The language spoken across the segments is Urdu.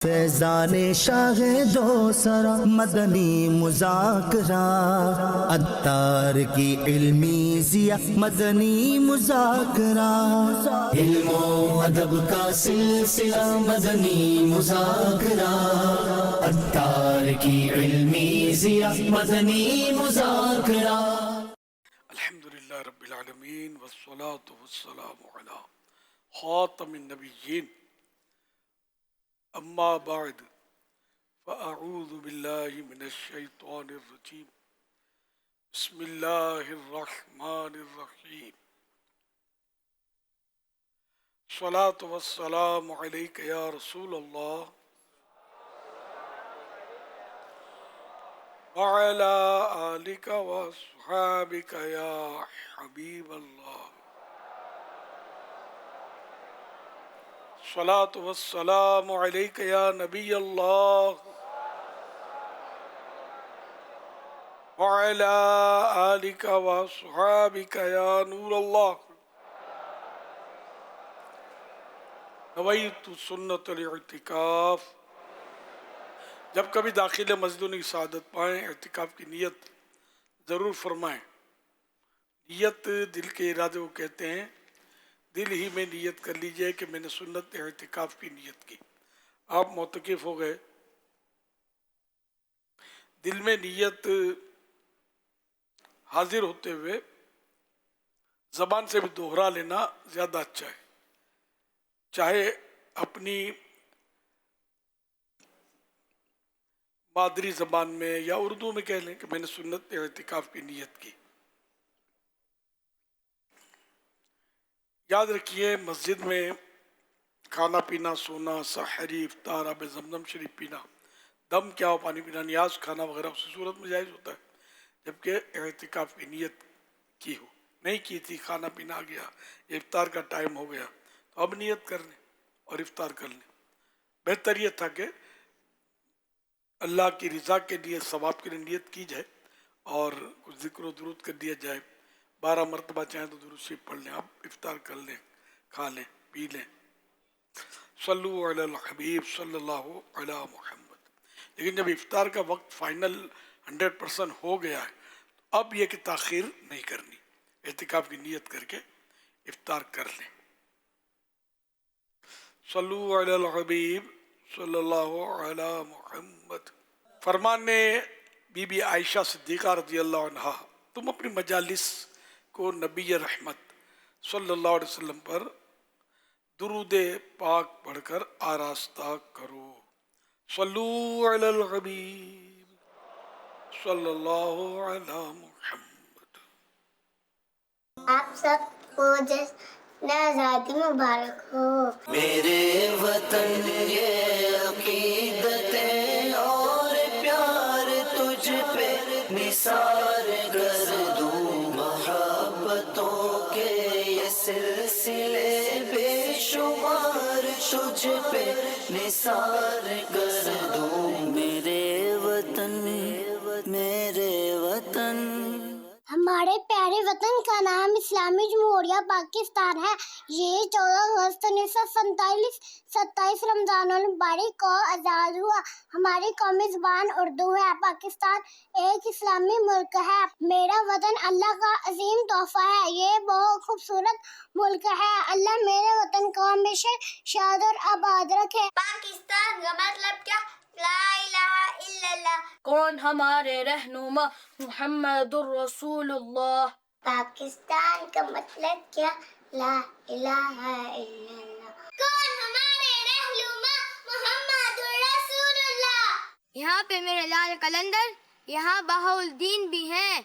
فیضان شاہ دو سرا مدنی مذاکرہ، عطار کی علمی ضیاء مدنی مذاکرہ، علم و ادب کا سلسلہ مدنی مذاکرہ، عطار کی علمی ضیاء مدنی مذاکرہ۔ الحمدللہ رب العالمین والصلاة والسلام علی خاتم النبیین، اما بعد فاعوذ باللہ من الشیطان الرجیم، بسم اللہ الرحمن الرحیم، الصلاة والسلام علیک یا رسول اللہ وعلی آلک واصحابک یا حبیب اللہ، الصلاة والسلام علیک یا نبی اللہ وعلی آلک واصحابک یا نور اللہ، نویت سنت الاعتکاف۔ جب کبھی داخل مسجد کی سعادت پائیں، اعتکاف کی نیت ضرور فرمائیں۔ نیت دل کے ارادے کو کہتے ہیں۔ دل ہی میں نیت کر لیجئے کہ میں نے سنت اعتکاف کی نیت کی۔ آپ معتکف ہو گئے، دل میں نیت حاضر ہوتے ہوئے زبان سے بھی دوہرا لینا زیادہ اچھا ہے، چاہے اپنی مادری زبان میں یا اردو میں کہہ لیں کہ میں نے سنت اعتکاف کی نیت کی۔ یاد رکھیے، مسجد میں کھانا پینا، سونا، سحری، افطار، آب زمزم شریف پینا، دم کیا ہو پانی پینا، نیاز کھانا وغیرہ اسی صورت میں جائز ہوتا ہے جبکہ اعتکاف کی نیت کی ہو۔ نہیں کی تھی، کھانا پینا آ گیا، افطار کا ٹائم ہو گیا تو اب نیت کر لیں اور افطار کر لیں۔ بہتر یہ تھا کہ اللہ کی رضا کے لیے، ثواب کے لیے نیت کی جائے اور کچھ ذکر و درود کر دیا جائے، 12 مرتبہ چاہیں تو درود شریف پڑھ لیں، اب افطار کر لیں، کھا لیں، پی لیں۔ صلو علی الحبیب صلی اللہ علی محمد۔ لیکن جب افطار کا وقت فائنل 100% ہو گیا ہے تو اب یہ کہ تاخیر نہیں کرنی، اعتکاف کی نیت کر کے افطار کر لیں۔ صلو علی الحبیب صلی اللہ علی محمد۔ فرمان بی بی عائشہ صدیقہ رضی اللہ عنہ، تم اپنی مجالس کو نبی رحمت صلی اللہ علیہ وسلم پر درود پاک پڑھ کر آراستہ کرو۔ صلو علی الحبیب صلی اللہ علی محمد۔ آپ سب کو جشن آزادی مبارک ہو۔ میرے وطن یہ عقیدتیں اور پیار تجھ پہ نثار کر دوں، محبتوں کے یہ سلسلے بے شمار تجھ پہ نثار کر دوں۔ میرے وطن، میرے وطن، ہمارے پیارے وطن کا نام اسلامی جمہوریہ پاکستان ہے۔ یہ 14 اگست 1947 27 رمضان المبارک کو آزاد ہوا۔ ہماری قومی زبان اردو ہے۔ پاکستان ایک اسلامی ملک ہے۔ میرا وطن اللہ کا عظیم تحفہ ہے۔ یہ بہت خوبصورت ملک ہے۔ اللہ میرے وطن کو ہمیشہ شاد اور آباد رکھے۔ پاکستان کا مطلب کیا؟ لا الہ الا اللہ۔ کون ہمارے رہنما؟ محمد الرسول اللہ۔ پاکستان کا مطلب کیا؟ لا الہ الا اللہ۔ کون ہمارے رہنما؟ محمد الرسول اللہ۔ یہاں پہ میرے لال قلندر، یہاں بہاؤالدین بھی ہیں،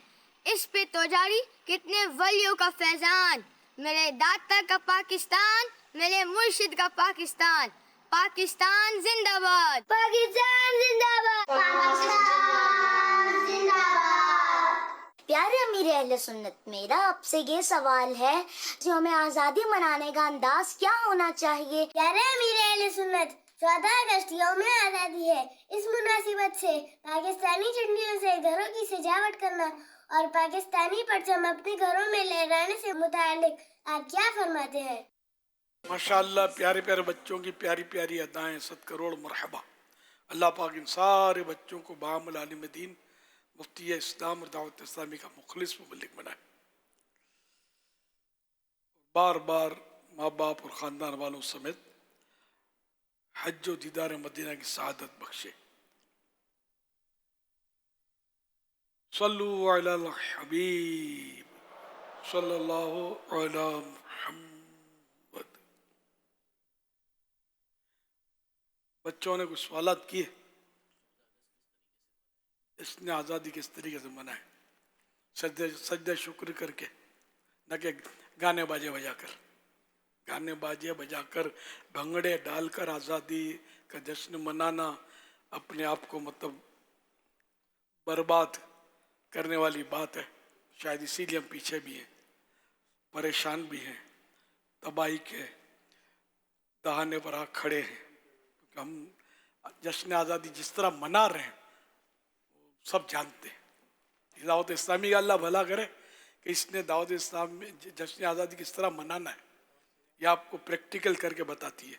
اس پہ تو جاری کتنے ولیوں کا فیضان۔ میرے داتا کا پاکستان، میرے مرشد کا پاکستان، پاکستان زندہ باد، پاکستان زندہ باد، پاکستان زندہ باد۔ پیارے امیر اہل سنت، میرا آپ سے یہ سوال ہے، یوم آزادی منانے کا انداز کیا ہونا چاہیے؟ پیارے امیر اہل سنت، 14 اگست یوم آزادی ہے۔ اس مناسبت سے پاکستانی جھنڈیوں سے گھروں کی سجاوٹ کرنا اور پاکستانی پرچم اپنے گھروں میں لہرانے سے متعلق آپ کیا فرماتے ہیں؟ ماشاءاللہ پیارے پیارے بچوں کی پیاری پیاری ادائیں، 100 کروڑ مرحبا. اللہ پاک ان سارے بچوں کو بعمل عالم دین، مفتی اسلام اور دعوت اسلامی کا مخلص مبلغ بنائے. بار بار ماں باپ اور خاندان والوں سمیت حج و دیدار مدینہ کی سعادت بخشے. صلو علی الحبیب صلی اللہ علی محمد. بچوں نے کچھ سوالات کیے. اس نے آزادی کس طریقے سے منائے؟ سجدہ شکر کر کے، نہ کہ گانے باجے بجا کر. گانے باجے بجا کر، بھنگڑے ڈال کر آزادی کا جشن منانا اپنے آپ کو مطلب برباد کرنے والی بات ہے. شاید اسی لیے ہم پیچھے بھی ہیں، پریشان بھی ہیں، تباہی کے دہانے پر آ کھڑے ہیں. ہم جشن آزادی جس طرح منا رہے ہیں سب جانتے ہیں. دعوت اسلامی کا اللہ بھلا کرے کہ اس نے دعوت اسلام میں جشن آزادی کس طرح منانا ہے یہ آپ کو پریکٹیکل کر کے بتاتی ہے.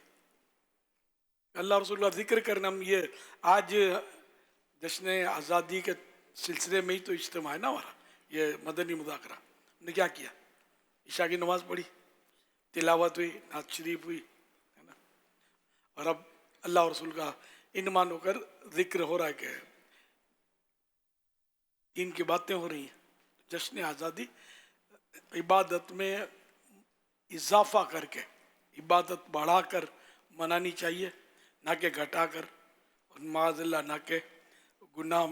اللہ رسول اللہ ذکر کرنا. ہم یہ آج جشن آزادی کے سلسلے میں ہی تو اجتماع ہے نا ہمارا، یہ مدنی مذاکرہ. ہم نے کیا کیا؟ عشاء کی نماز پڑھی، تلاوت ہوئی، نعت شریف ہوئی، ہے نا. اور اب اللہ رسول کا ان مانو کر ذکر ہو رہا ہے کہ ان کی باتیں ہو رہی ہیں. جشن آزادی عبادت میں اضافہ کر کے، عبادت بڑھا کر منانی چاہیے، نہ کہ گھٹا کر، اور معاذ اللہ نہ کہ گناہ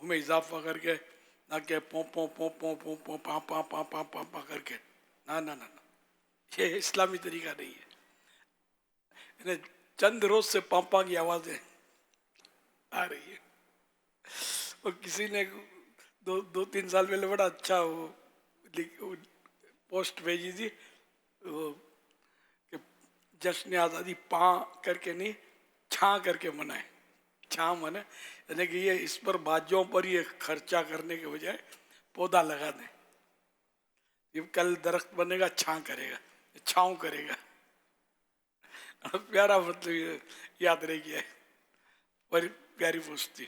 میں اضافہ کر کے، نہ کہ پوں پوں پوں پوں پوں پوں پاں پاں پاں پاں پاں پاں کر کے. نہ نہ نہ، یہ اسلامی طریقہ نہیں ہے. چند روز سے پاں پاں کی آوازیں آ رہی ہے. اور کسی نے دو تین سال پہلے بڑا اچھا وہ پوسٹ بھیجی تھی کہ جشن آزادی پاں کر کے نہیں، چھاں کر کے منائے. چھاں منائے یعنی کہ یہ اس پر باجوں پر یہ خرچہ کرنے کے بجائے پودا لگا دیں. یہ کل درخت بنے گا، چھاں کرے گا، چھاؤں کرے گا. پیارا مطلب یاد رہ گیا ہے، بڑی پیاری پوسٹ تھی.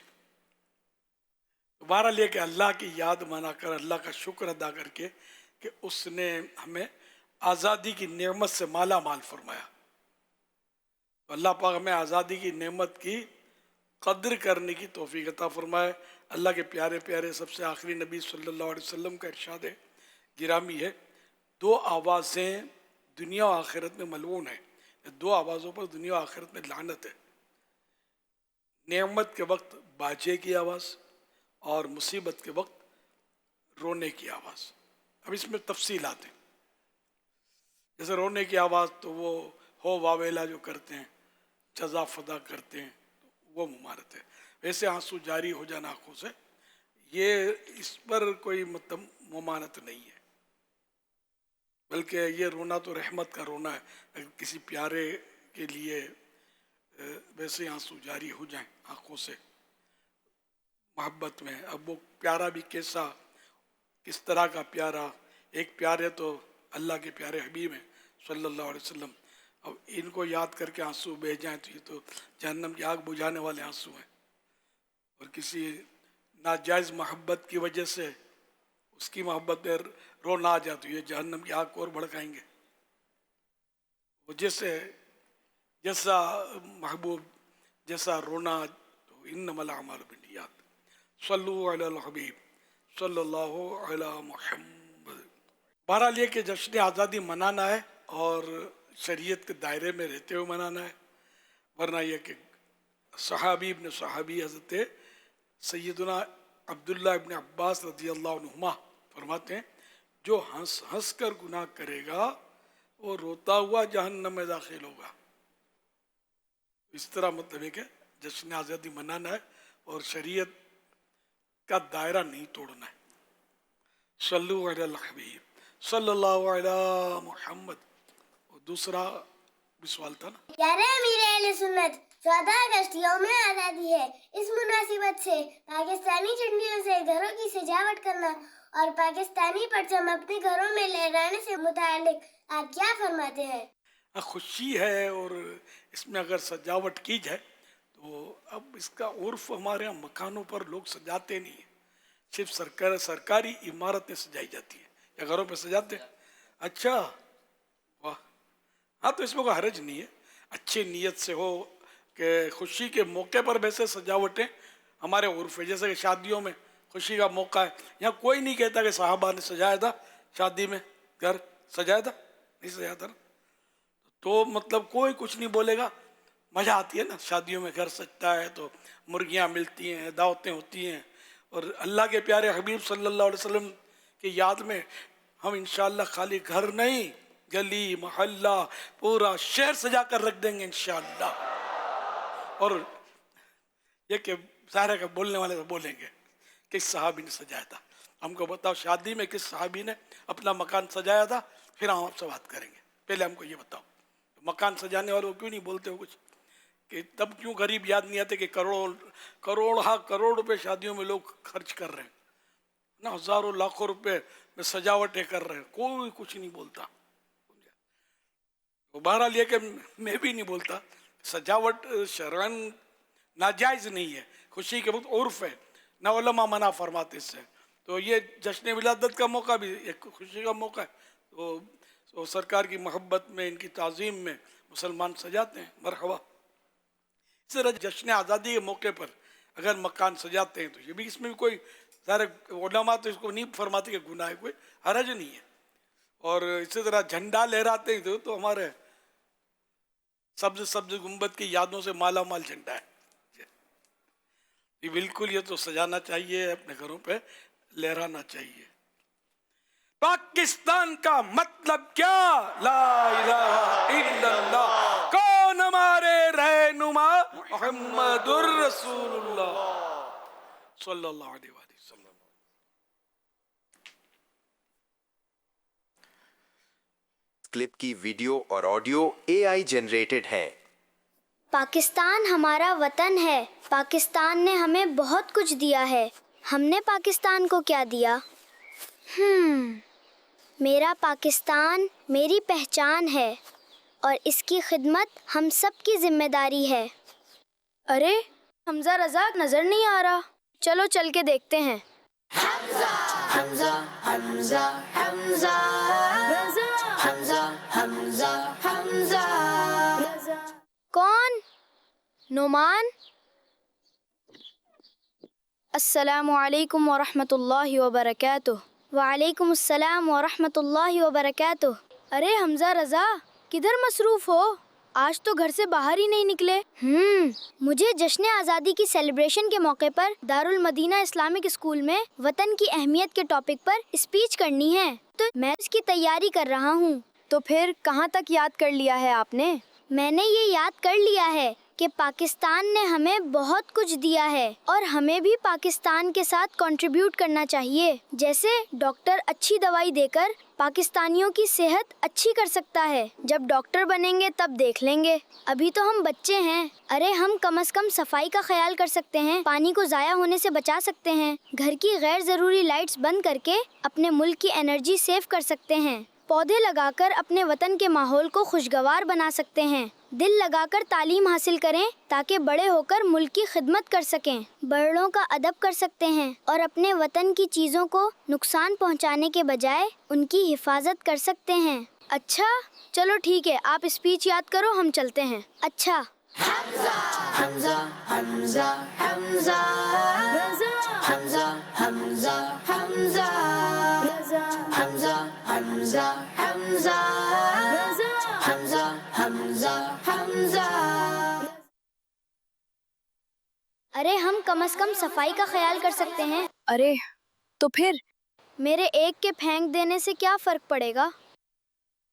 بہرحال یہ کہ اللہ کی یاد منا کر، اللہ کا شکر ادا کر کے کہ اس نے ہمیں آزادی کی نعمت سے مالا مال فرمایا. تو اللہ پاک ہمیں آزادی کی نعمت کی قدر کرنے کی توفیق عطا فرمائے. اللہ کے پیارے پیارے سب سے آخری نبی صلی اللہ علیہ وسلم کا ارشاد گرامی ہے، 2 آوازیں دنیا و آخرت میں ملعون ہیں. 2 آوازوں پر دنیا و آخرت میں لعنت ہے. نعمت کے وقت باجے کی آواز اور مصیبت کے وقت رونے کی آواز. اب اس میں تفصیلات ہیں. جیسے رونے کی آواز تو وہ ہو واویلا جو کرتے ہیں، جزا فدا کرتے ہیں، وہ ممانعت ہے. ویسے آنسو جاری ہو جانا آنکھوں سے، یہ اس پر کوئی مطلب ممانعت نہیں ہے، بلکہ یہ رونا تو رحمت کا رونا ہے. اگر کسی پیارے کے لیے ویسے آنسو جاری ہو جائیں آنکھوں سے محبت میں، اب وہ پیارا بھی کیسا، کس طرح کا پیارا. ایک پیارے تو اللہ کے پیارے حبیب ہیں صلی اللہ علیہ وسلم. اب ان کو یاد کر کے آنسو بہہ جائیں تو یہ تو جہنم کی آگ بجھانے والے آنسو ہیں. اور کسی ناجائز محبت کی وجہ سے اس کی محبت میں رو نہ آ جائے تو یہ جہنم کی آگ کو اور بھڑکائیں گے. وہ جیسا محبوب جیسا رونا، تو انما الاعمال بالنیات. صلو علی الحبیب صلی اللہ علی محمد. بہرحال یہ کہ جشن آزادی منانا ہے اور شریعت کے دائرے میں رہتے ہوئے منانا ہے، ورنہ یہ کہ صحابی ابن صحابی حضرت سیدنا عبداللہ ابن عباس رضی اللہ عنہما فرماتے ہیں، جو ہنس ہنس کر گناہ کرے گا وہ روتا ہوا جہنم میں داخل ہوگا. اس طرح مطلب ہے کہ جشن آزادی منانا ہے اور شریعت کا دائرہ نہیں توڑنا ہے. صلو علی الحبیب صلی اللہ علی محمد. اور دوسرا بھی سوال تھا نا. پیارے امیر اہل سنت، 14 اگست یوم آزادی ہے. اس مناسبت سے پاکستانی جھنڈیوں سے گھروں کی سجاوٹ کرنا اور پاکستانی پرچم اپنے گھروں میں لہرانے سے متعلق آپ کیا فرماتے ہیں؟ خوشی ہے اور اس میں اگر سجاوٹ کی جائے تو اب اس کا عرف ہمارے یہاں مکانوں پر لوگ سجاتے نہیں ہیں، صرف سرکاری عمارتیں سجائی جاتی ہیں یا گھروں پہ سجاتے ہیں. اچھا واہ، ہاں تو اس میں کوئی حرج نہیں ہے، اچھی نیت سے ہو کہ خوشی کے موقع پر ویسے سجاوٹیں ہمارے عرف ہے. جیسے کہ شادیوں میں خوشی کا موقع ہے، یہاں کوئی نہیں کہتا کہ صحابہ نے سجایا تھا شادی میں گھر سجایا تھا، نہیں سجایا تھا نا، تو مطلب کوئی کچھ نہیں بولے گا. مزہ آتی ہے نا شادیوں میں، گھر سجتا ہے تو مرغیاں ملتی ہیں، دعوتیں ہوتی ہیں، اور اللہ کے پیارے حبیب صلی اللہ علیہ وسلم کی یاد میں ہم انشاءاللہ خالی گھر نہیں، گلی محلہ پورا شہر سجا کر رکھ دیں گے انشاءاللہ. اور یہ کہ ظاہر ہے کہ بولنے والے تو بولیں گے کس صحابی نے سجایا تھا، ہم کو بتاؤ شادی میں کس صحابی نے اپنا مکان سجایا تھا، پھر ہم آپ سے بات کریں گے. پہلے ہم کو یہ بتاؤ مکان سجانے والوں کو کیوں نہیں بولتے ہو کچھ، کہ تب کیوں غریب یاد نہیں آتے کہ کروڑ روپے شادیوں میں لوگ خرچ کر رہے ہیں نا، ہزاروں لاکھوں روپے میں سجاوٹیں کر رہے ہیں، کوئی کچھ نہیں بولتا. بہرحال یہ کہ میں بھی نہیں بولتا، سجاوٹ شرعاً ناجائز نہیں ہے، خوشی کے وقت عرف ہے، نہ علماء منع فرماتے اس سے. تو یہ جشن ولادت کا موقع بھی ایک خوشی کا موقع ہے، تو سرکار کی محبت میں، ان کی تعظیم میں مسلمان سجاتے ہیں. مرحبا. اس طرح جشن آزادی کے موقع پر اگر مکان سجاتے ہیں تو یہ بھی اس میں بھی کوئی ظاہر علماء تو اس کو نہیں فرماتے کہ گناہ ہے، کوئی حرج نہیں ہے. اور اسی طرح جھنڈا لہراتے ہیں تو ہمارے سبز گنبد کی یادوں سے مالا مال جھنڈا ہے. یہ بالکل یہ تو سجانا چاہیے، اپنے گھروں پہ لہرانا چاہیے. پاکستان کا مطلب کیا؟ لا الہ الا اللہ. کون ہمارے رہنما؟ محمد الرسول اللہ صلی اللہ علیہ وسلم. کلپ کی ویڈیو اور آڈیو AI جنریٹڈ ہیں. پاکستان ہمارا وطن ہے، پاکستان نے ہمیں بہت کچھ دیا ہے. ہم نے پاکستان کو کیا دیا؟ میرا پاکستان میری پہچان ہے اور اس کی خدمت ہم سب کی ذمہ داری ہے. ارے حمزہ رضا نظر نہیں آ رہا، چلو چل کے دیکھتے ہیں. حمزہ حمزہ حمزہ حمزہ حمزہ حمزہ حمزہ. کون؟ نعمان. السلام علیکم ورحمۃ اللہ وبرکاتہ. وعلیکم السلام ورحمۃ اللہ وبرکاتہ. ارے حمزہ رضا کدھر مصروف ہو؟ آج تو گھر سے باہر ہی نہیں نکلے. مجھے جشن آزادی کی سیلیبریشن کے موقع پر دارالمدینہ اسلامک اسکول میں وطن کی اہمیت کے ٹاپک پر اسپیچ کرنی ہے، تو میں اس کی تیاری کر رہا ہوں. تو پھر کہاں تک یاد کر لیا ہے آپ نے؟ میں نے یہ یاد کر لیا ہے کہ پاکستان نے ہمیں بہت کچھ دیا ہے اور ہمیں بھی پاکستان کے ساتھ کنٹریبیوٹ کرنا چاہیے. جیسے ڈاکٹر اچھی دوائی دے کر پاکستانیوں کی صحت اچھی کر سکتا ہے. جب ڈاکٹر بنیں گے تب دیکھ لیں گے، ابھی تو ہم بچے ہیں. ارے ہم کم از کم صفائی کا خیال کر سکتے ہیں، پانی کو ضائع ہونے سے بچا سکتے ہیں، گھر کی غیر ضروری لائٹس بند کر کے اپنے ملک کی انرجی سیو کر سکتے ہیں، پودے لگا کر اپنے وطن کے ماحول کو خوشگوار بنا سکتے ہیں، دل لگا کر تعلیم حاصل کریں تاکہ بڑے ہو کر ملک کی خدمت کر سکیں، بڑوں کا ادب کر سکتے ہیں اور اپنے وطن کی چیزوں کو نقصان پہنچانے کے بجائے ان کی حفاظت کر سکتے ہیں. اچھا چلو ٹھیک ہے، آپ اسپیچ یاد کرو، ہم چلتے ہیں. اچھا. حمزہ حمزہ حمزہ حمزہ حمزہ حمزہ حمزہ حمزہ حمزہ حمزہ حمزہ حمزہ حمزہ. ارے ہم کم از کم صفائی کا خیال کر سکتے ہیں. ارے تو پھر میرے ایک کے پھینک دینے سے کیا فرق پڑے گا؟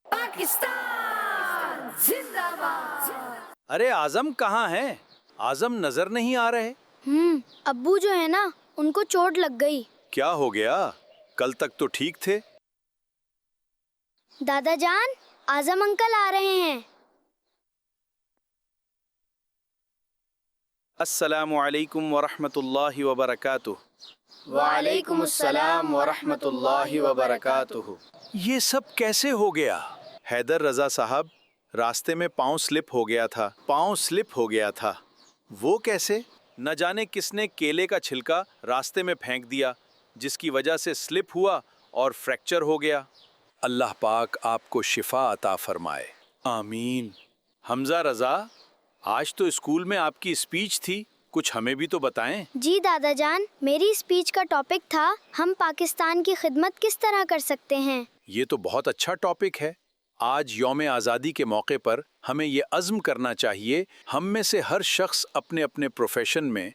پاکستان زندہ باد. ارے اعظم کہاں ہیں؟ اعظم نظر نہیں آ رہے. ابو جو ہے نا ان کو چوٹ لگ گئی. کیا ہو گیا؟ کل تک تو ٹھیک تھے. دادا جان اعظم انکل آ رہے ہیں. السلام علیکم ورحمۃ اللہ وبرکاتہ. وعلیکم السلام ورحمۃ اللہ وبرکاتہ. یہ سب کیسے ہو گیا؟ حیدر رضا صاحب، راستے میں پاؤں سلپ ہو گیا تھا وہ کیسے؟ نہ جانے کس نے کیلے کا چھلکا راستے میں پھینک دیا جس کی وجہ سے سلپ ہوا اور فریکچر ہو گیا۔ اللہ پاک آپ کو شفا عطا فرمائے، آمین۔ حمزہ رضا، آج تو اسکول میں آپ کی اسپیچ تھی، کچھ ہمیں بھی تو بتائیں۔ جی دادا جان، میری اسپیچ کا ٹاپک تھا ہم پاکستان کی خدمت کس طرح کر سکتے ہیں۔ یہ تو بہت اچھا ٹاپک ہے۔ آج یوم آزادی کے موقع پر ہمیں یہ عزم کرنا چاہیے، ہم میں سے ہر شخص اپنے اپنے پروفیشن میں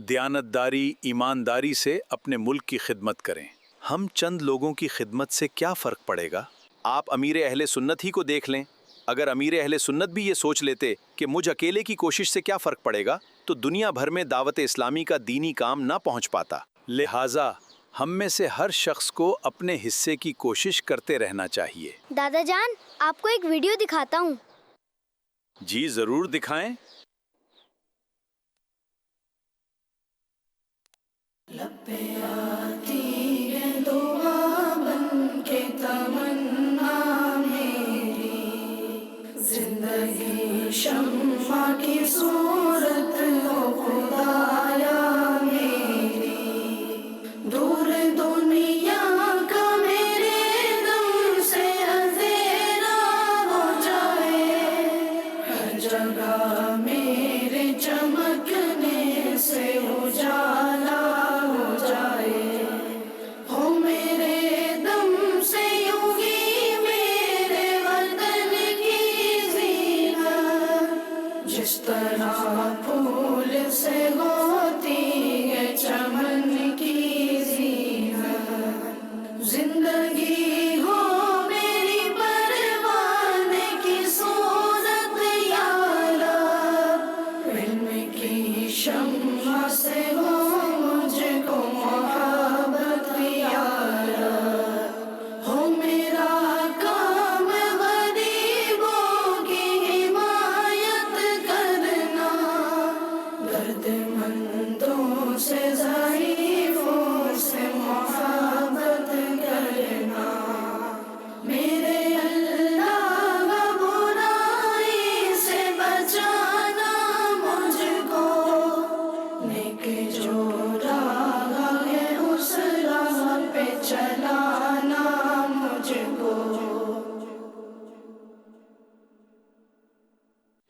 دیانتداری، ایمانداری سے اپنے ملک کی خدمت کریں۔ ہم چند لوگوں کی خدمت سے کیا فرق پڑے گا؟ آپ امیر اہل سنت ہی کو دیکھ لیں، اگر امیر اہل سنت بھی یہ سوچ لیتے کہ مجھ اکیلے کی کوشش سے کیا فرق پڑے گا تو دنیا بھر میں دعوت اسلامی کا دینی کام نہ پہنچ پاتا۔ لہٰذا ہم میں سے ہر شخص کو اپنے حصے کی کوشش کرتے رہنا چاہیے۔ دادا جان، آپ کو ایک ویڈیو دکھاتا ہوں۔ جی ضرور دکھائیں۔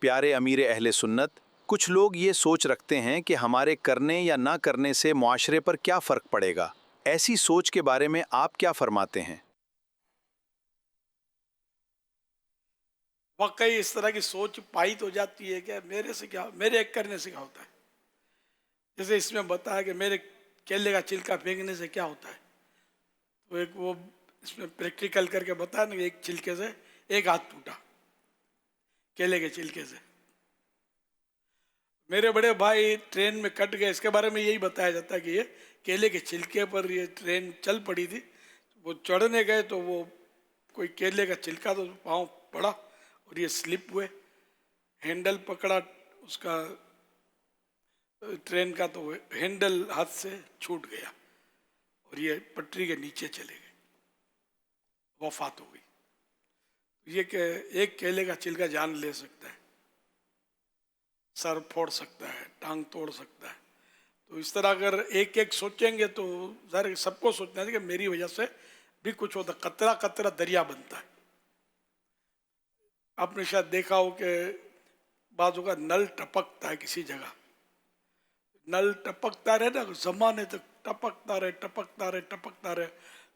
پیارے امیر اہل سنت، کچھ لوگ یہ سوچ رکھتے ہیں کہ ہمارے کرنے یا نہ کرنے سے معاشرے پر کیا فرق پڑے گا۔ ایسی سوچ کے بارے میں آپ کیا فرماتے ہیں؟ واقعی اس طرح کی سوچ پائی تو جاتی ہے کہ میرے ایک کرنے سے کیا ہوتا ہے۔ جیسے اس میں بتایا کہ میرے کیلے کا چھلکا پھینکنے سے کیا ہوتا ہے، تو ایک وہ اس میں پریکٹیکل کر کے بتایا نا کہ ایک چھلکے سے ایک ہاتھ ٹوٹا، کیلے کے چھلکے سے۔ میرے بڑے بھائی ٹرین میں کٹ گئے، اس کے بارے میں یہی بتایا جاتا ہے کہ یہ کیلے کے چھلکے پر یہ ٹرین چل پڑی تھی، وہ چڑھنے گئے تو وہ کوئی کیلے کا چھلکا تو پاؤں پڑا اور یہ سلپ ہوئے، ہینڈل پکڑا اس کا ٹرین کا تو ہینڈل ہاتھ سے چھوٹ گیا اور یہ پٹری کے نیچے چلے گئے، وفات ہو گئی۔ یہ کہ ایک کیلے کا چھلکا جان لے سکتا ہے، سر پھوڑ سکتا ہے، ٹانگ توڑ سکتا ہے۔ تو اس طرح اگر ایک ایک سوچیں گے تو ظاہر سب کو سوچنا ہے کہ میری وجہ سے بھی کچھ ہوتا ہے، قطرہ قطرہ دریا بنتا ہے۔ آپ نے شاید دیکھا ہو کہ بعضوں کا نل ٹپکتا ہے کسی جگہ، نل ٹپکتا رہے نا زمانے تک، ٹپکتا رہے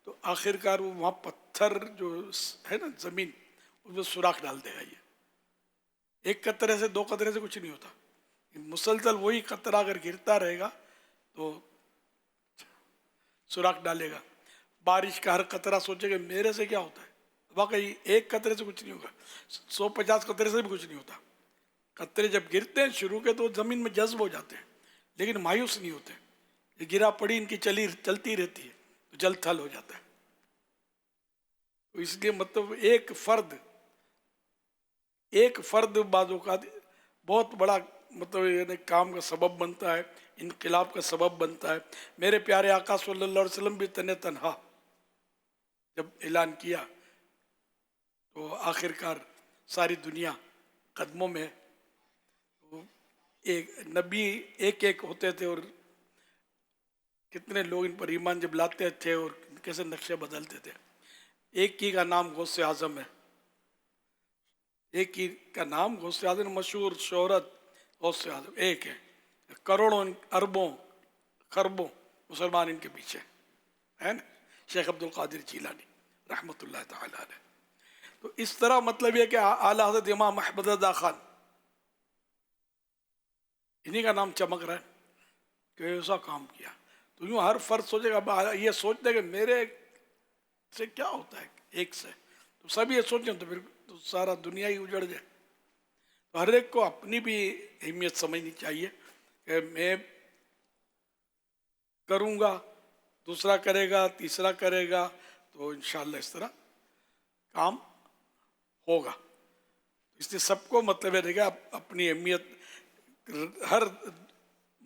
تو آخر کار وہ وہاں پتھر جو ہے نا زمین اس میں سوراخ ڈال دے گا۔ یہ ایک قطرے سے دو قطرے سے کچھ نہیں ہوتا، مسلسل وہی قطرہ اگر گرتا رہے گا تو سوراخ ڈالے گا۔ بارش کا ہر قطرہ سوچے کہ میرے سے کیا ہوتا ہے، واقعی ایک قطرے سے کچھ نہیں ہوگا، 150 قطرے سے بھی کچھ نہیں ہوتا۔ قطرے جب گرتے ہیں شروع کے تو زمین میں جذب ہو جاتے ہیں لیکن مایوس نہیں ہوتے، یہ گرا پڑی ان کی چلتی رہتی ہے تو جل تھل ہو جاتا ہے۔ تو اس لیے مطلب ایک فرد بعض اوقات بہت بڑا مطلب یعنی کام کا سبب بنتا ہے، انقلاب کا سبب بنتا ہے۔ میرے پیارے آقا صلی اللہ علیہ وسلم بھی تنہا جب اعلان کیا تو آخر کار ساری دنیا قدموں میں ہے. ایک نبی ایک ایک ہوتے تھے اور کتنے لوگ ان پر ایمان جب لاتے تھے اور کیسے نقشے بدلتے تھے. ایک ہی کا نام غوث اعظم ہے. ایک ہی کا نام غوث اعظم، مشہور شہرت غوث اعظم ایک ہے. کروڑوں اربوں خربوں مسلمان ان کے پیچھے ہے نا. شیخ عبد القادر جیلانی رحمۃ اللہ تعالی علیہ. تو اس طرح مطلب یہ کہ اعلیٰ حضرت امام احمد رضا خان انہی کا نام چمک رہا ہے کہ ایسا کام کیا. تو یوں ہر فرد سوچے گا، یہ سوچتے کہ میرے سے کیا ہوتا ہے ایک سے، تو سب یہ سوچیں تو پھر تو سارا دنیا ہی اجڑ جائے. تو ہر ایک کو اپنی بھی اہمیت سمجھنی چاہیے کہ میں کروں گا، دوسرا کرے گا، تیسرا کرے گا، تو انشاءاللہ اس طرح کام ہوگا. اس لیے سب کو مطلب ہے کہ اپنی اہمیت ہر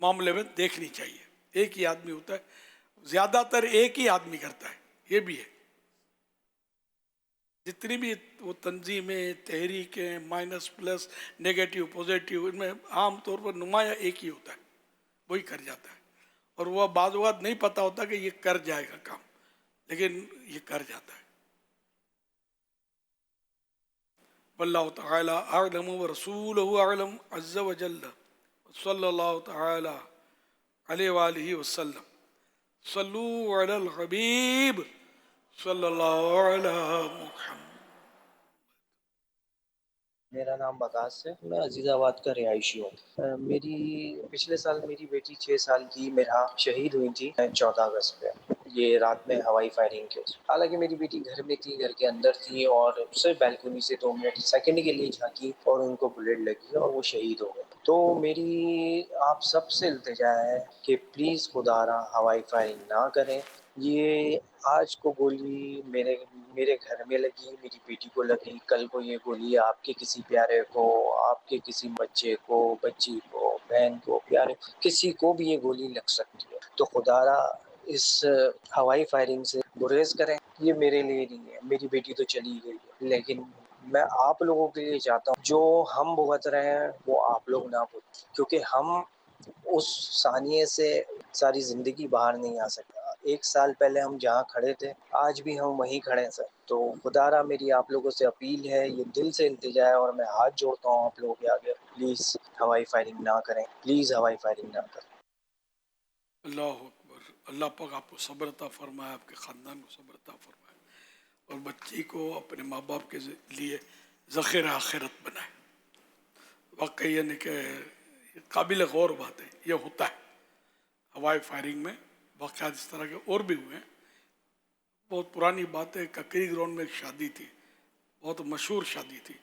معاملے میں دیکھنی چاہیے. ایک ہی آدمی ہوتا ہے، زیادہ تر ایک ہی آدمی کرتا ہے، یہ بھی ہے. جتنی بھی وہ تنظیمیں، تحریکیں، مائنس پلس نیگیٹو پوزیٹیو، ان میں عام طور پر نمایاں ایک ہی ہوتا ہے، وہی کر جاتا ہے. اور وہ بعض اوقات نہیں پتہ ہوتا کہ یہ کر جائے گا کام، لیکن یہ کر جاتا ہے. واللہ تعالی اعلم ورسولہ اعلم عز وجل. صلی اللہ تعالی علیہ وآلہ وسلم. صلو علی الحبیب صلی اللہ علی محمد. میرا نام بکاس ہے، میں عزیز آباد کا رہائشی ہوں. میری پچھلے سال میری بیٹی 6 سال کی میرا شہید ہوئی تھی 14 اگست پہ، یہ رات میں ہوائی فائرنگ کے. حالانکہ میری بیٹی گھر میں تھی، گھر کے اندر تھی، اور صرف بیلکونی سے 2 منٹ سیکنڈ کے لیے جھانکی اور ان کو بلیٹ لگی اور وہ شہید ہو گئے. تو میری آپ سب سے التجا ہے کہ پلیز خدا را ہوائی فائرنگ نہ کریں. یہ آج کو گولی میرے گھر میں لگی، میری بیٹی کو لگی، کل کو یہ گولی آپ کے کسی پیارے کو، آپ کے کسی بچے کو، بچی کو، بہن کو، پیارے کسی کو بھی یہ گولی لگ سکتی ہے. تو خدا را اس ہوائی فائرنگ سے گریز کریں. یہ میرے لیے نہیں ہے، میری بیٹی تو چلی گئی ہے، لیکن میں آپ لوگوں کے لیے چاہتا ہوں جو ہم بھگت رہے ہیں وہ آپ لوگ نہ بھگتیں، کیونکہ ہم اس ثانیے سے ساری زندگی باہر نہیں آ سکتا. 1 سال پہلے ہم جہاں کھڑے تھے آج بھی ہم وہیں کھڑے ہیں سر. تو خدا را میری آپ لوگوں سے اپیل ہے، یہ دل سے التجا ہے، اور میں ہاتھ جوڑتا ہوں آپ لوگوں کے آگے، پلیز ہوائی فائرنگ نہ کریں، پلیز ہوائی فائرنگ نہ کریں. اللہ اکبر. اللہ پاک آپ کو صبر عطا فرمائے، آپ کے خاندان کو صبر عطا فرمائے، اور بچی کو اپنے ماں باپ کے لیے ذخیرہ آخرت بنائے. واقعی یعنی کہ قابل غور بات ہے، یہ ہوتا ہے. ہوائی فائرنگ میں واقعات اس طرح کے اور بھی ہوئے ہیں. بہت پرانی بات ہے، ککری گراؤنڈ میں ایک شادی تھی، بہت مشہور شادی تھی،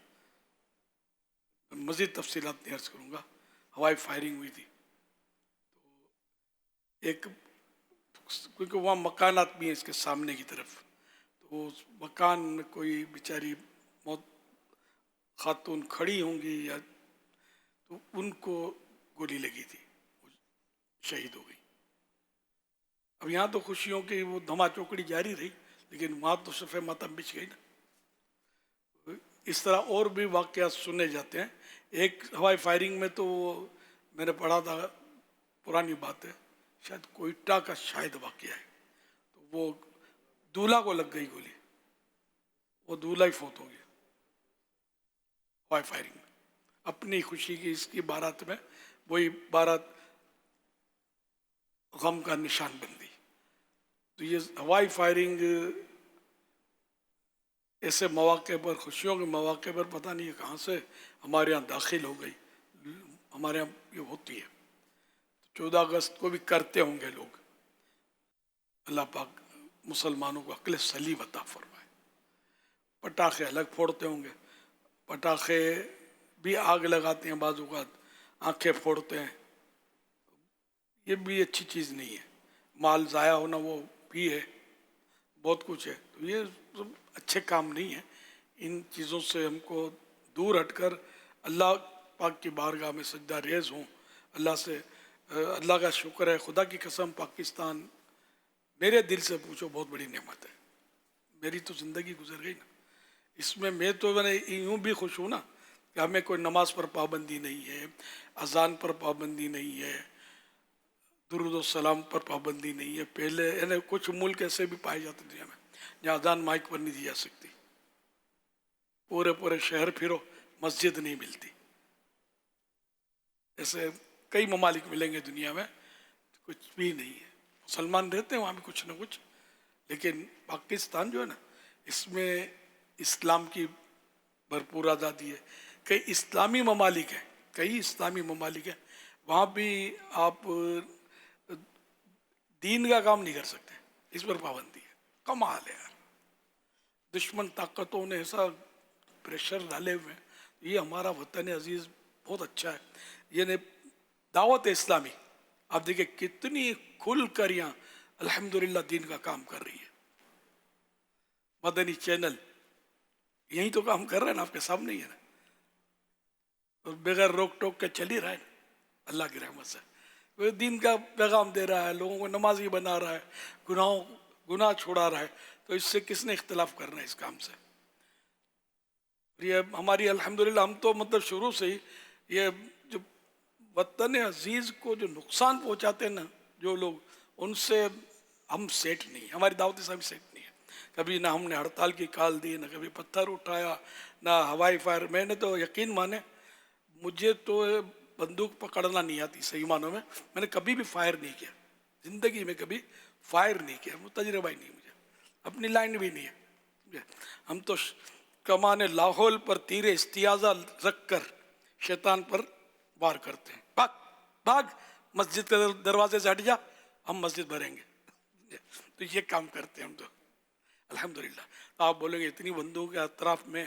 مزید تفصیلات نہیں عرض کروں گا. ہوائی فائرنگ ہوئی تھی، ایک کیونکہ وہاں مکانات بھی ہیں اس کے سامنے کی طرف، تو اس مکان میں کوئی بیچاری موت خاتون کھڑی ہوں گی یا تو ان کو گولی لگی تھی، وہ شہید ہو گئی. اب یہاں تو خوشیوں کی وہ دھما چوکڑی جاری رہی، لیکن وہاں تو صفحہ ماتم بچ گئی نا. اس طرح اور بھی واقعات سنے جاتے ہیں. ایک ہوائی فائرنگ میں تو میں نے پڑھا تھا، پرانی بات ہے، شاید کوئٹہ کا شاید واقعہ ہے، تو وہ دولہا کو لگ گئی گولی، وہ دولہا ہی فوت ہو گیا ہوائی فائرنگ میں. اپنی خوشی کی اس کی بارات میں وہی بارات غم کا نشان بن گئی. تو یہ ہوائی فائرنگ ایسے مواقع پر، خوشیوں کے مواقع پر پتہ نہیں کہاں سے ہمارے یہاں داخل ہو گئی. ہمارے یہاں یہ ہوتی ہے. 14 اگست کو بھی کرتے ہوں گے لوگ. اللہ پاک مسلمانوں کو عقل سلیم عطا فرمائے. پٹاخے الگ پھوڑتے ہوں گے، پٹاخے بھی آگ لگاتے ہیں، بعض اوقات آنکھیں پھوڑتے ہیں، یہ بھی اچھی چیز نہیں ہے. مال ضائع ہونا وہ بھی ہے، بہت کچھ ہے. تو یہ سب اچھے کام نہیں ہیں. ان چیزوں سے ہم کو دور ہٹ کر اللہ پاک کی بارگاہ میں سجدہ ریز ہوں. اللہ سے اللہ کا شکر ہے، خدا کی قسم پاکستان میرے دل سے پوچھو بہت بڑی نعمت ہے. میری تو زندگی گزر گئی نا، اس میں تو میں یوں بھی خوش ہوں نا کہ ہمیں کوئی نماز پر پابندی نہیں ہے، اذان پر پابندی نہیں ہے، درود و سلام پر پابندی نہیں ہے. پہلے یعنی کچھ ملک ایسے بھی پائے جاتے دنیا میں جہاں اذان مائک پر نہیں دی جا سکتی، پورے شہر پھرو مسجد نہیں ملتی. ایسے کئی ممالک ملیں گے دنیا میں کچھ بھی نہیں ہے. مسلمان رہتے ہیں وہاں بھی کچھ نہ کچھ، لیکن پاکستان جو ہے نا اس میں اسلام کی بھرپور آزادی ہے. کئی اسلامی ممالک ہیں وہاں بھی آپ دین کا کام نہیں کر سکتے، اس پر پابندی ہے. کمال ہے یار، دشمن طاقتوں نے ایسا پریشر ڈالے ہوئے ہیں. یہ ہمارا وطن عزیز بہت اچھا ہے. یہ دعوت اسلامی آپ دیکھیں کتنی کھل کر یہاں الحمدللہ دین کا کام کر رہی ہے. مدنی چینل یہی تو کام کر رہے ہیں نا، آپ کے سامنے ہی ہے نا، اور بغیر روک ٹوک کے چل ہی رہا ہے اللہ کی رحمت سے. وہ دین کا پیغام دے رہا ہے، لوگوں کو نمازی بنا رہا ہے، گناہ چھوڑا رہا ہے. تو اس سے کس نے اختلاف کرنا ہے اس کام سے؟ یہ ہماری الحمدللہ ہم تو مطلب شروع سے ہی یہ جو وطن عزیز کو جو نقصان پہنچاتے ہیں نا جو لوگ، ان سے ہم سیٹ نہیں، ہماری دعوت اسلامی سیٹ نہیں ہے. کبھی نہ ہم نے ہڑتال کی کال دی، نہ کبھی پتھر اٹھایا، نہ ہوائی فائر. میں نے تو یقین مانے مجھے تو بندوق پکڑنا نہیں آتی صحیح معنوں میں نے کبھی بھی فائر نہیں کیا زندگی میں، کبھی فائر نہیں کیا، وہ تجربہ ہی نہیں مجھے، اپنی لائن بھی نہیں ہے. ہم تو کمان لاہور پر تیر استیاذہ رکھ کر شیطان پر وار کرتے ہیں. بھاگ مسجد کے دروازے سے ہٹ جا، ہم مسجد بھریں گے. تو یہ کام کرتے ہیں ہم تو الحمدللہ. تو آپ بولیں گے اتنی بندوق کے اطراف میں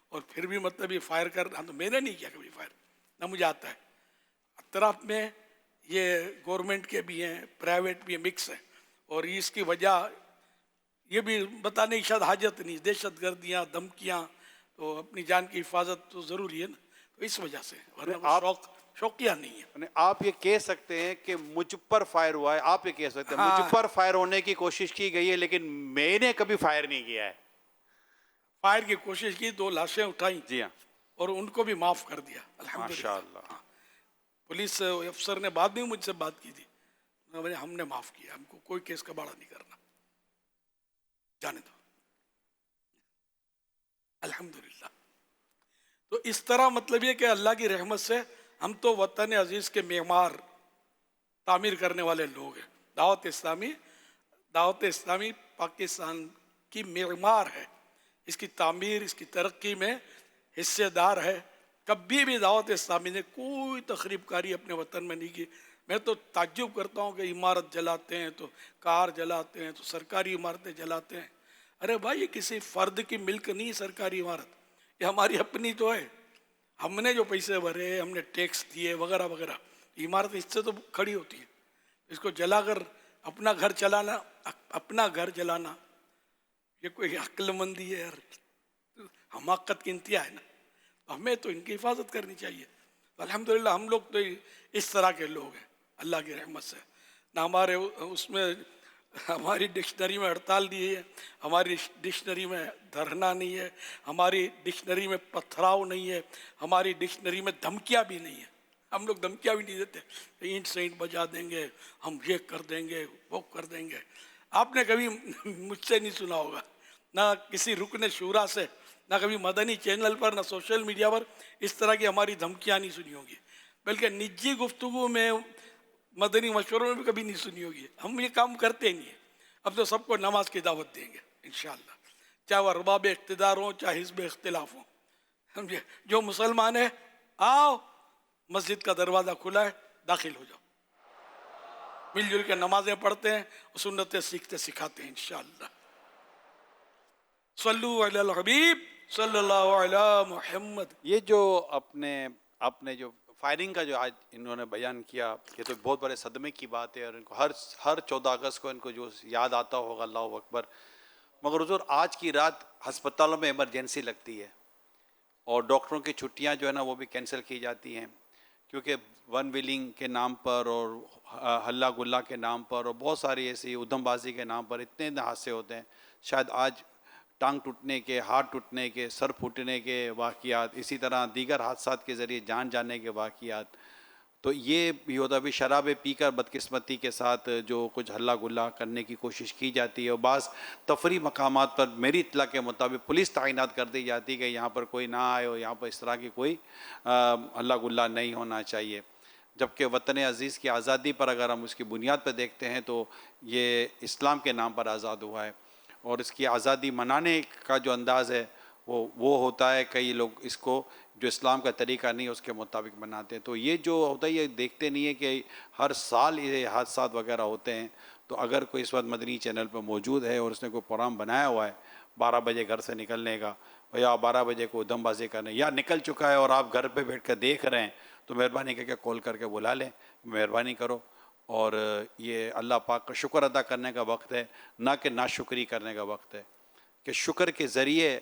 اور پھر بھی مطلب یہ فائر کر، ہم تو میں نے نہیں کیا کبھی فائر، نہ مجھے آتا ہے. اطراف میں یہ گورنمنٹ کے بھی ہیں، پرائیویٹ بھی ہیں، مکس ہیں. اور اس کی وجہ یہ بھی بتانے کی شاید حاجت نہیں، دہشت گردیاں، دھمکیاں، تو اپنی جان کی حفاظت تو ضروری ہے نا. تو اس وجہ سے، ورنہ شوقیہ نہیں ہے. آپ یہ کہہ سکتے ہیں کہ مجھ پر فائر ہوا ہے، آپ یہ کہہ سکتے ہیں مجھ پر فائر ہونے کی کوشش کی گئی ہے لیکن میں نے کبھی فائر نہیں کیا ہے. فائر کی کوشش کی، 2 لاشیں اٹھائیں، جی ہاں، اور ان کو بھی معاف کر دیا الحمدللہ. ماشاءاللہ. پولیس افسر نے بعد میں مجھ سے بات کی تھی، ہم نے معاف کیا، ہم کو کوئی کیس کا باڑا نہیں کرنا، جانے دو الحمدللہ. تو اس طرح مطلب یہ کہ اللہ کی رحمت سے ہم تو وطن عزیز کے معمار تعمیر کرنے والے لوگ ہیں. دعوت اسلامی پاکستان کی معمار ہے، اس کی تعمیر، اس کی ترقی میں حصے دار ہے. کبھی بھی دعوت اسلامی نے کوئی تخریب کاری اپنے وطن میں نہیں کی. میں تو تعجب کرتا ہوں کہ عمارت جلاتے ہیں تو کار جلاتے ہیں تو سرکاری عمارتیں جلاتے ہیں. ارے بھائی یہ کسی فرد کی ملک نہیں سرکاری عمارت، یہ ہماری اپنی تو ہے. ہم نے جو پیسے بھرے، ہم نے ٹیکس دیے وغیرہ وغیرہ، عمارت اس سے تو کھڑی ہوتی ہے. اس کو جلا کر اپنا گھر جلانا یہ کوئی عقل مندی ہے یار، حماقت کی انتہا ہے نا. ہمیں تو ان کی حفاظت کرنی چاہیے. الحمدللہ ہم لوگ تو اس طرح کے لوگ ہیں اللہ کی رحمت سے. نہ ہمارے اس میں ہماری ڈکشنری میں ہڑتال نہیں ہے، ہماری ڈکشنری میں دھرنا نہیں ہے، ہماری ڈکشنری میں پتھراؤ نہیں ہے، ہماری ڈکشنری میں دھمکیاں بھی نہیں ہیں. ہم لوگ دھمکیاں بھی نہیں دیتے، اینٹ سے اینٹ بجا دیں گے، ہم یہ کر دیں گے، وہ کر دیں گے. آپ نے کبھی مجھ سے نہیں سنا ہوگا، نہ کسی رکن شورا سے، نہ کبھی مدنی چینل پر، نہ سوشل میڈیا پر اس طرح کی ہماری دھمکیاں نہیں سنی ہوگی. بلکہ نجی گفتگو میں، مدنی مشوروں میں بھی کبھی نہیں سنی ہوگی. ہم یہ کام کرتے نہیں ہیں. اب تو سب کو نماز کی دعوت دیں گے انشاءاللہ، چاہے وہ ارباب اقتدار ہوں، چاہے حزب اختلاف ہوں. سمجھے؟ جو مسلمان ہے آؤ، مسجد کا دروازہ کھلا ہے، داخل ہو جاؤ. مل جل کے نمازیں پڑھتے ہیں، سنتیں سیکھتے سکھاتے ہیں انشاءاللہ. صلو علی الحبیب صلی اللہ علی محمد. یہ جو اپنے جو فائرنگ کا جو آج انہوں نے بیان کیا، یہ تو بہت بڑے صدمے کی بات ہے، اور ان کو ہر 14 اگست کو ان کو جو یاد آتا ہوگا اللہ اکبر. مگر حضور آج کی رات ہسپتالوں میں ایمرجنسی لگتی ہے اور ڈاکٹروں کی چھٹیاں جو ہے نا وہ بھی کینسل کی جاتی ہیں، کیونکہ ون ویلنگ کے نام پر اور ہلا گلا کے نام پر اور بہت ساری ایسی ادھم بازی کے نام پر اتنے حادثے ہوتے ہیں. شاید آج ٹانگ ٹوٹنے کے، ہاتھ ٹوٹنے کے، سر پھوٹنے کے واقعات، اسی طرح دیگر حادثات کے ذریعے جان جانے کے واقعات. تو یہ بھی ہوتا ہے. بھی شرابیں پی کر بدقسمتی کے ساتھ جو کچھ ہلہ گلا کرنے کی کوشش کی جاتی ہے، اور بعض تفریح مقامات پر میری اطلاع کے مطابق پولیس تعینات کر دی جاتی ہے کہ یہاں پر کوئی نہ آئے اور یہاں پر اس طرح کی کوئی ہلہ گلا نہیں ہونا چاہیے. جبکہ وطن عزیز کی آزادی پر اگر ہم اس کی بنیاد پہ دیکھتے ہیں تو یہ اسلام کے نام پر آزاد ہوا ہے، اور اس کی آزادی منانے کا جو انداز ہے وہ ہوتا ہے. کئی لوگ اس کو جو اسلام کا طریقہ نہیں ہے اس کے مطابق بناتے ہیں. تو یہ جو ہوتا ہے یہ دیکھتے نہیں ہے کہ ہر سال یہ حادثات وغیرہ ہوتے ہیں. تو اگر کوئی اس وقت مدنی چینل پہ موجود ہے اور اس نے کوئی پروگرام بنایا ہوا ہے 12 بجے گھر سے نکلنے کا، یا 12 بجے کو دم بازی کرنے، یا نکل چکا ہے اور آپ گھر پہ بیٹھ کر دیکھ رہے ہیں، تو مہربانی کر کے کال کر کے بلا لیں، مہربانی کرو. اور یہ اللہ پاک کا شکر ادا کرنے کا وقت ہے، نہ کہ ناشکری کرنے کا وقت ہے. کہ شکر کے ذریعے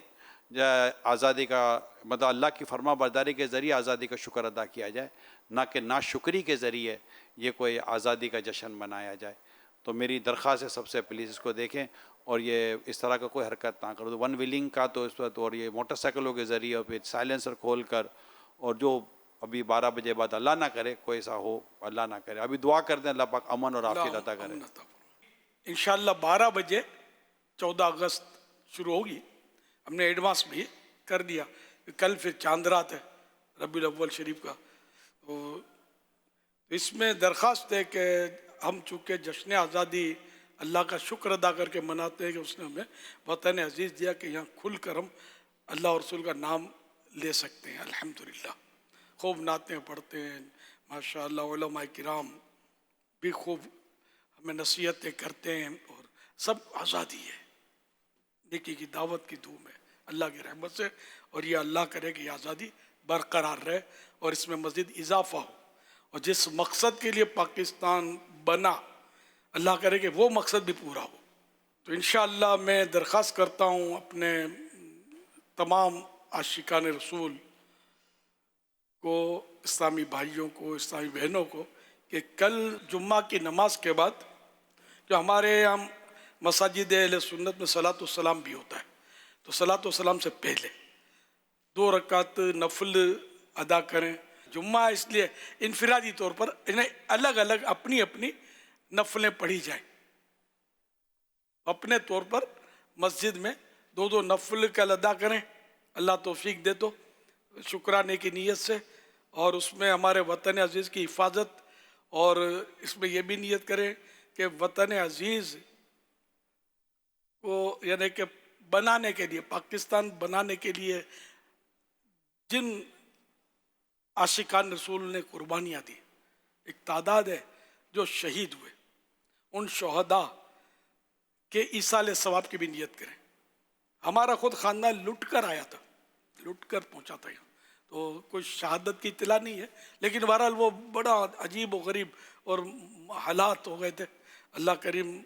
آزادی کا مطلب اللہ کی فرما برداری کے ذریعے آزادی کا شکر ادا کیا جائے، نہ کہ ناشکری کے ذریعے یہ کوئی آزادی کا جشن منایا جائے. تو میری درخواست ہے سب سے پلیز اس کو دیکھیں اور یہ اس طرح کا کوئی حرکت نہ کرو. تو ون ویلنگ کا تو اس وقت، اور یہ موٹر سائیکلوں کے ذریعے اور پھر سائلنسر کھول کر، اور جو ابھی 12 بجے بعد اللہ نہ کرے کوئی ایسا ہو، اللہ نہ کرے. ابھی دعا کرتے ہیں اللہ پاک امن اور عافیت عطا کرے. انشاءاللہ 12 بجے 14 اگست شروع ہوگی. ہم نے ایڈوانس بھی کر دیا. کل پھر چاند رات ہے ربیع الاول شریف کا. تو اس میں درخواست ہے کہ ہم چونکہ جشن آزادی اللہ کا شکر ادا کر کے مناتے ہیں کہ اس نے ہمیں وطن عزیز دیا کہ یہاں کھل کر ہم اللہ اور رسول کا نام لے سکتے ہیں. الحمدللہ خوب نعتیں پڑھتے ہیں ماشاءاللہ. علماء کرام بھی خوب ہمیں نصیحتیں کرتے ہیں، اور سب آزادی ہے، نیکی کی دعوت کی دھوم ہے اللہ کی رحمت سے. اور یہ اللہ کرے کہ یہ آزادی برقرار رہے اور اس میں مزید اضافہ ہو. اور جس مقصد کے لیے پاکستان بنا اللہ کرے کہ وہ مقصد بھی پورا ہو. تو انشاءاللہ میں درخواست کرتا ہوں اپنے تمام عاشقان رسول کو، اسلامی بھائیوں کو، اسلامی بہنوں کو، کہ کل جمعہ کی نماز کے بعد جو ہمارے یہاں مساجد اہل سنت میں صلاۃ السلام بھی ہوتا ہے، تو صلاۃ السلام سے پہلے 2 رکعت نفل ادا کریں. جمعہ اس لیے انفرادی طور پر انہیں الگ الگ اپنی اپنی نفلیں پڑھی جائیں. اپنے طور پر مسجد میں 2 نفل کل ادا کریں. اللہ توفیق دے تو شکرانے کی نیت سے، اور اس میں ہمارے وطن عزیز کی حفاظت، اور اس میں یہ بھی نیت کریں کہ وطن عزیز کو یعنی کہ بنانے کے لیے، پاکستان بنانے کے لیے جن عاشقان رسول نے قربانیاں دی، ایک تعداد ہے جو شہید ہوئے، ان شہداء کے ایصال ثواب کی بھی نیت کریں. ہمارا خود خاندان لٹ کر آیا تھا، لٹ کر پہنچا تھا یہاں، تو کوئی شہادت کی اطلاع نہیں ہے، لیکن بہرحال وہ بڑا عجیب و غریب اور حالات ہو گئے تھے. اللہ کریم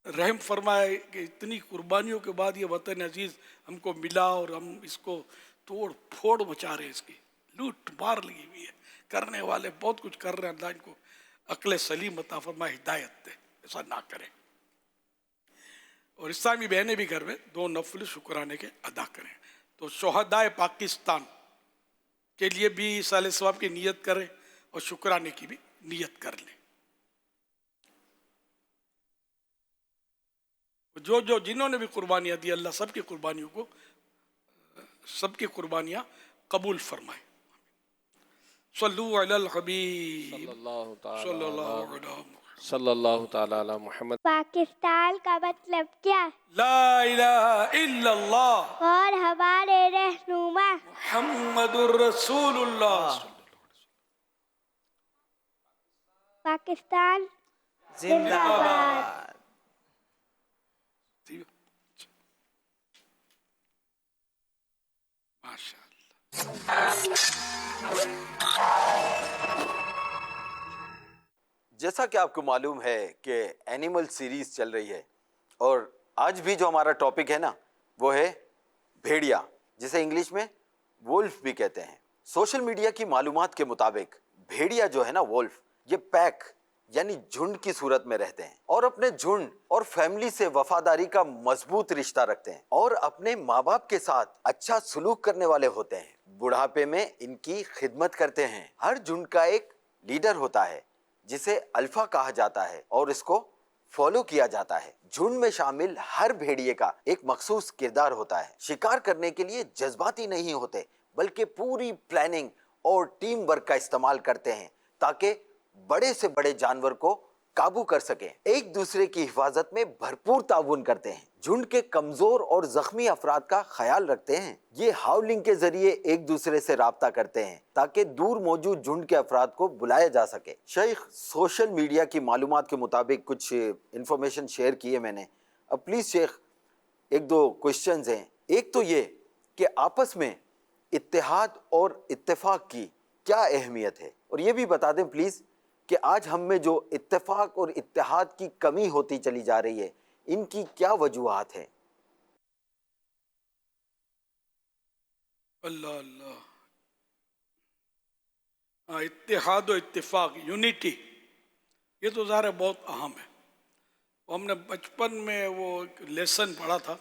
رحم فرمائے کہ اتنی قربانیوں کے بعد یہ وطن عزیز ہم کو ملا، اور ہم اس کو توڑ پھوڑ مچا رہے ہیں، اس کی لوٹ مار لگی ہوئی ہے. کرنے والے بہت کچھ کر رہے ہیں، اللہ ان کو عقل سلیم عطا فرمائے، ہدایت دے، ایسا نہ کریں. اور اسلامی بہنیں بھی گھر میں 2 نفل شکرانے کے ادا کریں. تو شہدائے پاکستان کے لیے بھی ایصال ثواب کی نیت کریں اور شکرانے کی بھی نیت کر لیں. جو جنہوں نے بھی قربانیاں دی، اللہ سب کی قربانیوں کو، سب کی قربانیاں قبول فرمائے. صلو علی الحبیب صلی اللہ تعالیٰ علی محمد. پاکستان کا مطلب کیا؟ لا الہ الا اللہ اور ہمارے رہنما محمد الرسول اللہ. پاکستان زندہ باد. ماشاء جیسا کہ آپ کو معلوم ہے کہ اینیمل سیریز چل رہی ہے، اور آج بھی جو ہمارا ٹاپک ہے نا وہ ہے بھیڑیا، جسے انگلش میں وولف بھی کہتے ہیں. سوشل میڈیا کی معلومات کے مطابق بھیڑیا جو ہے نا، وولف، یہ پیک یعنی جھنڈ کی صورت میں رہتے ہیں اور اپنے جھنڈ اور فیملی سے وفاداری کا مضبوط رشتہ رکھتے ہیں اور اپنے ماں باپ کے ساتھ اچھا سلوک کرنے والے ہوتے ہیں. بڑھاپے میں ان کی خدمت کرتے ہیں. ہر جھنڈ کا ایک لیڈر ہوتا ہے جسے الفا کہا جاتا ہے اور اس کو فالو کیا جاتا ہے. جھنڈ میں شامل ہر بھیڑیے کا ایک مخصوص کردار ہوتا ہے. شکار کرنے کے لیے جذباتی نہیں ہوتے بلکہ پوری پلاننگ اور ٹیم ورک کا استعمال کرتے ہیں تاکہ بڑے سے بڑے جانور کو قابو کر سکیں. ایک دوسرے کی حفاظت میں بھرپور تعاون کرتے ہیں. جھنڈ کے کمزور اور زخمی افراد کا خیال رکھتے ہیں. یہ ہاؤلنگ کے ذریعے ایک دوسرے سے رابطہ کرتے ہیں تاکہ دور موجود جھنڈ کے افراد کو بلایا جا سکے. شیخ سوشل میڈیا کی معلومات کے مطابق کچھ انفارمیشن شیئر کی ہے میں نے. اب پلیز شیخ ایک دو کوشچنز ہیں. ایک تو یہ کہ آپس میں اتحاد اور اتفاق کی کیا اہمیت ہے, اور یہ بھی بتا دیں پلیز کہ آج ہم میں جو اتفاق اور اتحاد کی کمی ہوتی چلی جا رہی ہے ان کی کیا وجوہات ہیں؟ اللہ اللہ. اتحاد و اتفاق, یونٹی, یہ تو ظاہر ہے بہت اہم ہے. ہم نے بچپن میں وہ ایک لیسن پڑھا تھا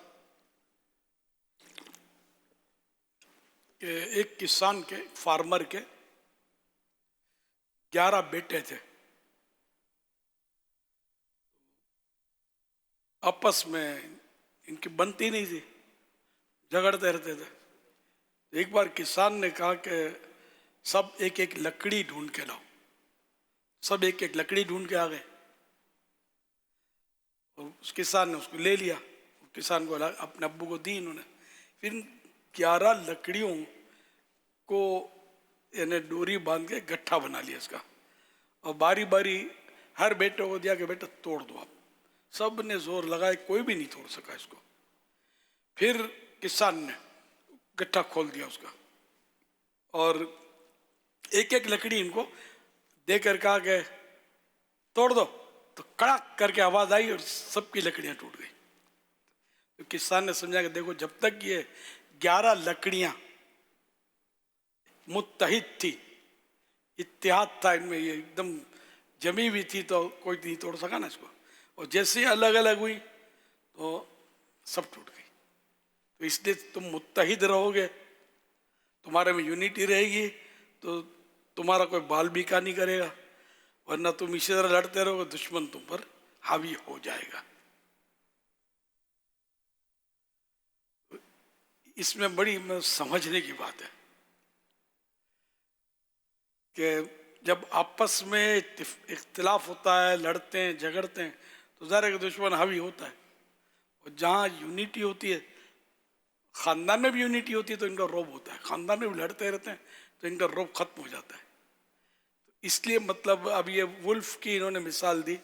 کہ ایک کسان کے, فارمر کے 11 بیٹے تھے. آپس میں ان کی بنتی نہیں تھی, جھگڑتے رہتے تھے. ایک بار کسان نے کہا کہ سب ایک ایک لکڑی ڈھونڈ کے لاؤ. سب ایک ایک لکڑی ڈھونڈ کے آ گئے. اور اس کسان نے اس کو لے لیا. کسان کو اپنے ابو کو دی انہوں نے. پھر 11 لکڑیوں کو یعنی ڈوری باندھ کے گٹھا بنا لیا اس کا, اور باری باری ہر بیٹے کو دیا کہ بیٹا توڑ دو آپ. سب نے زور لگائے, کوئی بھی نہیں توڑ سکا اس کو. پھر کسان نے گٹھا کھول دیا اس کا اور ایک ایک لکڑی ان کو دے کر کہا کہ توڑ دو. تو کڑک کر کے آواز آئی اور سب کی لکڑیاں ٹوٹ گئی. تو کسان نے سمجھا کہ دیکھو جب تک یہ 11 لکڑیاں متحد تھی, اتحاد تھا ان میں, یہ ایک دم جمی ہوئی تھی, تو کوئی نہیں توڑ سکا نا اس کو. اور جیسے ہی الگ الگ ہوئی تو سب ٹوٹ گئی. تو اس لیے تم متحد رہو گے, تمہارے میں یونٹی رہے گی, تو تمہارا کوئی بال بیکا نہیں کرے گا. ورنہ تم اسی طرح لڑتے رہو گے, دشمن تم پر حاوی ہو جائے گا. اس میں بڑی سمجھنے کی بات ہے کہ جب آپس میں اختلاف ہوتا ہے, لڑتے ہیں, جھگڑتے ہیں, تو ظاہر ہے کہ دشمن حاوی ہوتا ہے. اور جہاں یونٹی ہوتی ہے, خاندان میں بھی یونٹی ہوتی ہے, تو ان کا روب ہوتا ہے. خاندان میں بھی لڑتے رہتے ہیں تو ان کا روب ختم ہو جاتا ہے. اس لیے مطلب اب یہ ولف کی انہوں نے مثال دی.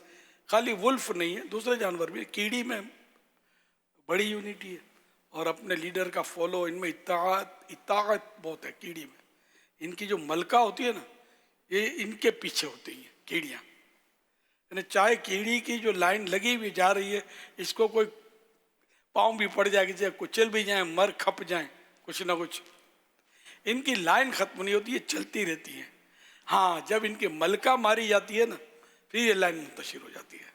خالی ولف نہیں ہے, دوسرے جانور بھی. کیڑی میں بڑی یونٹی ہے اور اپنے لیڈر کا فالو, ان میں اطاعت بہت ہے. کیڑی میں ان کی جو ملکہ ہوتی ہے نا, یہ ان کے پیچھے ہوتی ہیں کیڑیاں. یعنی چاہے کیڑی کی جو لائن لگی ہوئی جا رہی ہے, اس کو کوئی پاؤں بھی پڑ جائے, چاہے کچل بھی جائیں, مر کھپ جائیں, کچھ نہ کچھ, ان کی لائن ختم نہیں ہوتی ہے, چلتی رہتی ہے. ہاں جب ان کی ملکہ ماری جاتی ہے نا, پھر یہ لائن منتشر ہو جاتی ہے.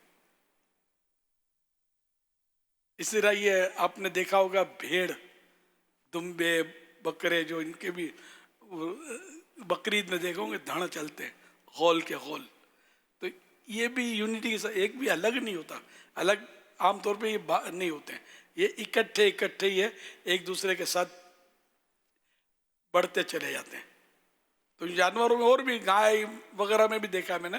اس طرح یہ آپ نے دیکھا ہوگا بھیڑ, دمبے, بکرے, جو ان کے بھی بقرعید میں دیکھو گے دھڑ چلتے ہیں غول کے غول. تو یہ بھی یونٹی کے ساتھ, ایک بھی الگ نہیں ہوتا. الگ عام طور پہ یہ نہیں ہوتے ہیں, یہ اکٹھے ہی ہے, ایک دوسرے کے ساتھ بڑھتے چلے جاتے ہیں. تو جانوروں میں اور بھی, گائے وغیرہ میں بھی دیکھا ہے میں نے,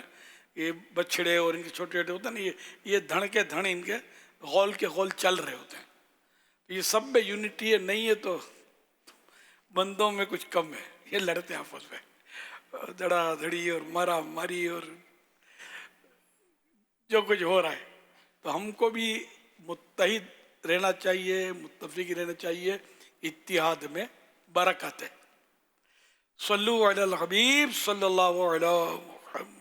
یہ بچھڑے اور ان کے چھوٹے چھوٹے ہوتے ہیں نا, یہ دھڑ کے دھڑ ان کے غول کے غول چل رہے ہوتے ہیں. یہ سب میں یونٹی ہے, نہیں ہے تو بندوں میں کچھ کم ہے. یہ لڑتے ہیں آپس میں, دھڑا دھڑی اور مارا ماری اور جو کچھ ہو رہا ہے. تو ہم کو بھی متحد رہنا چاہیے, متفق رہنا چاہیے. اتحاد میں برکت ہے. صلو علی الحبیب صلی اللہ علیہ محمد.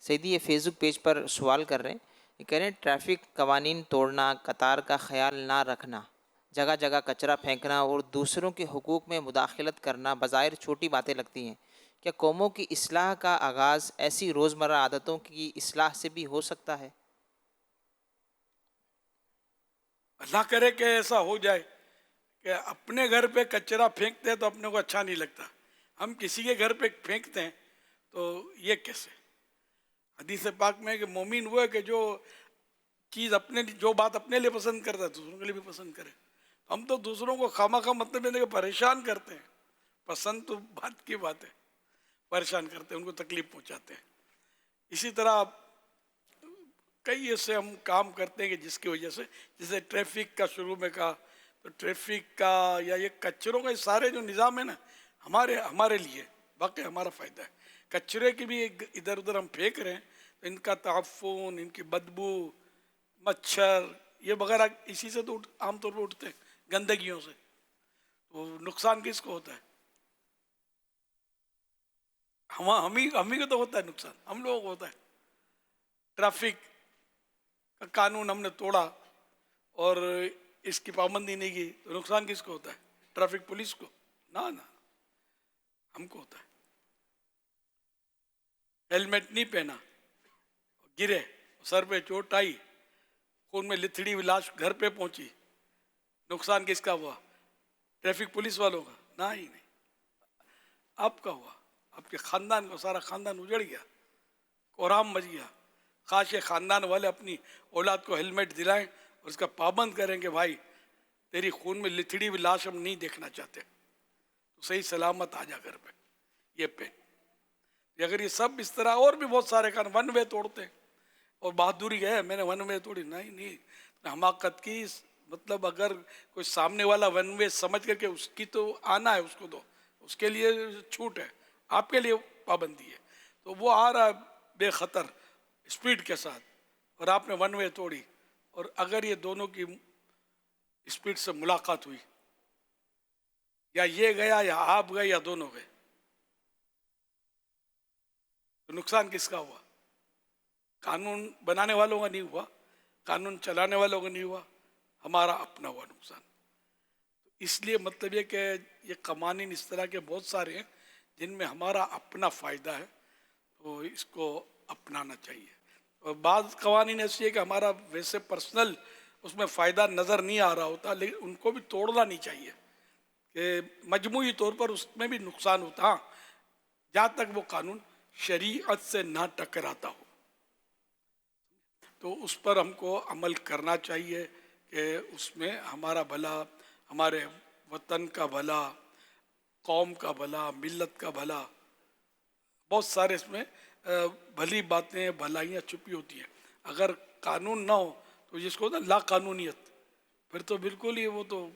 سیدی یہ فیس بک پیج پر سوال کر رہے ہیں, یہ کہہ رہے ہیں ٹریفک قوانین توڑنا, قطار کا خیال نہ رکھنا, جگہ جگہ کچرا پھینکنا اور دوسروں کے حقوق میں مداخلت کرنا بظاہر چھوٹی باتیں لگتی ہیں, کیا قوموں کی اصلاح کا آغاز ایسی روزمرہ عادتوں کی اصلاح سے بھی ہو سکتا ہے؟ اللہ کرے کہ ایسا ہو جائے کہ اپنے گھر پہ کچرا پھینکتے ہیں تو اپنے کو اچھا نہیں لگتا، ہم کسی کے گھر پہ پھینکتے ہیں تو یہ کیسے؟ حدیث پاک میں کہ مومن وہ ہے کہ جو چیز جو بات اپنے لیے پسند کرتا ہے دوسروں کے لیے بھی پسند کرے. ہم تو دوسروں کو خواہ مطلب کہ پریشان کرتے ہیں. پسند تو بات کی بات ہے، پریشان کرتے ہیں، ان کو تکلیف پہنچاتے ہیں. اسی طرح کئی ایسے ہم کام کرتے ہیں کہ جس کی وجہ سے، جیسے ٹریفک کا شروع میں کہا، تو ٹریفک کا یا یہ کچروں کا سارے جو نظام ہے نا ہمارے لیے باقی ہمارا فائدہ ہے. کچرے کی بھی ادھر ادھر ہم پھینک رہے ہیں تو ان کا تعفن، ان کی بدبو، مچھر یہ وغیرہ اسی سے تو عام طور پہ اٹھتے ہیں، گندگیوں سے. تو نقصان کس کو ہوتا ہے؟ ہمیں کو تو ہوتا ہے نقصان، ہم لوگوں کو ہوتا ہے. ٹریفک کا قانون ہم نے توڑا اور اس کی پابندی نہیں کی تو نقصان کس کو ہوتا ہے؟ ٹریفک پولیس کو؟ نہ ہم کو ہوتا ہے. ہیلمٹ نہیں پہنا، گرے، سر پہ چوٹ آئی، خون میں لتھڑی ہوئی لاش گھر پہ پہنچی، نقصان کس کا ہوا؟ ٹریفک پولیس والوں کا؟ نہیں، آپ کا ہوا. آپ کے خاندان کو، سارا خاندان اجڑ گیا، کوہرام مچ گیا. خاص خاندان والے اپنی اولاد کو ہیلمٹ دلائیں اور اس کا پابند کریں کہ بھائی تیری خون میں لتھڑی ہوئی لاش ہم نہیں دیکھنا چاہتے، تو صحیح سلامت آ جا گھر پہ. یہ پہن. اگر یہ سب اس طرح، اور بھی بہت سارے کام، ون وے توڑتے ہیں اور بہادری ہے میں نے ون وے توڑی، نہیں، حماقت کی. مطلب اگر کوئی سامنے والا ون وے سمجھ کر کے اس کی تو آنا ہے، اس کو دو، اس کے لیے چھوٹ ہے، آپ کے لیے پابندی ہے. تو وہ آ رہا بے خطر اسپیڈ کے ساتھ اور آپ نے ون وے توڑی، اور اگر یہ دونوں کی اسپیڈ سے ملاقات ہوئی، یا یہ گیا یا آپ گئے یا دونوں گئے، تو نقصان کس کا ہوا؟ قانون بنانے والوں کا نہیں ہوا، قانون چلانے والوں کا نہیں ہوا، ہمارا اپنا ہوا نقصان. اس لیے مطلب یہ کہ یہ قوانین اس طرح کے بہت سارے ہیں جن میں ہمارا اپنا فائدہ ہے، تو اس کو اپنانا چاہیے. اور بعض قوانین ایسی ہے کہ ہمارا ویسے پرسنل اس میں فائدہ نظر نہیں آ رہا ہوتا، لیکن ان کو بھی توڑنا نہیں چاہیے کہ مجموعی طور پر اس میں بھی نقصان ہوتا. ہاں، جہاں تک وہ قانون شریعت سے نہ ٹکراتا ہو تو اس پر ہم کو عمل کرنا چاہیے کہ اس میں ہمارا بھلا، ہمارے وطن کا بھلا، قوم کا بھلا، ملت کا بھلا، بہت سارے اس میں بھلی باتیں، بھلائیاں چھپی ہوتی ہیں. اگر قانون نہ ہو تو جس کو نا لا قانونیت، پھر تو بالکل ہی وہ تو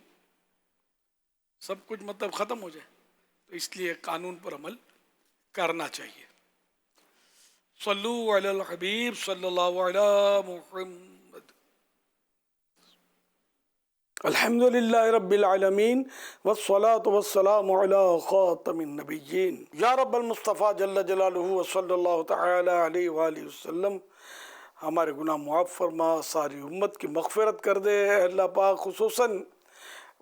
سب کچھ مطلب ختم ہو جائے. تو اس لیے قانون پر عمل کرنا چاہیے. صلو علی الحبیب صلی اللہ علی محمد. الحمدللہ رب العالمین والصلاة والسلام علی خاتم النبیین. یا رب المصطفیٰ جل جلالہ وصلی اللہ تعالی علیہ وآلہ وسلم، ہمارے گناہ معاف فرما، ساری امت کی مغفرت کر دے. اللہ پاک خصوصاً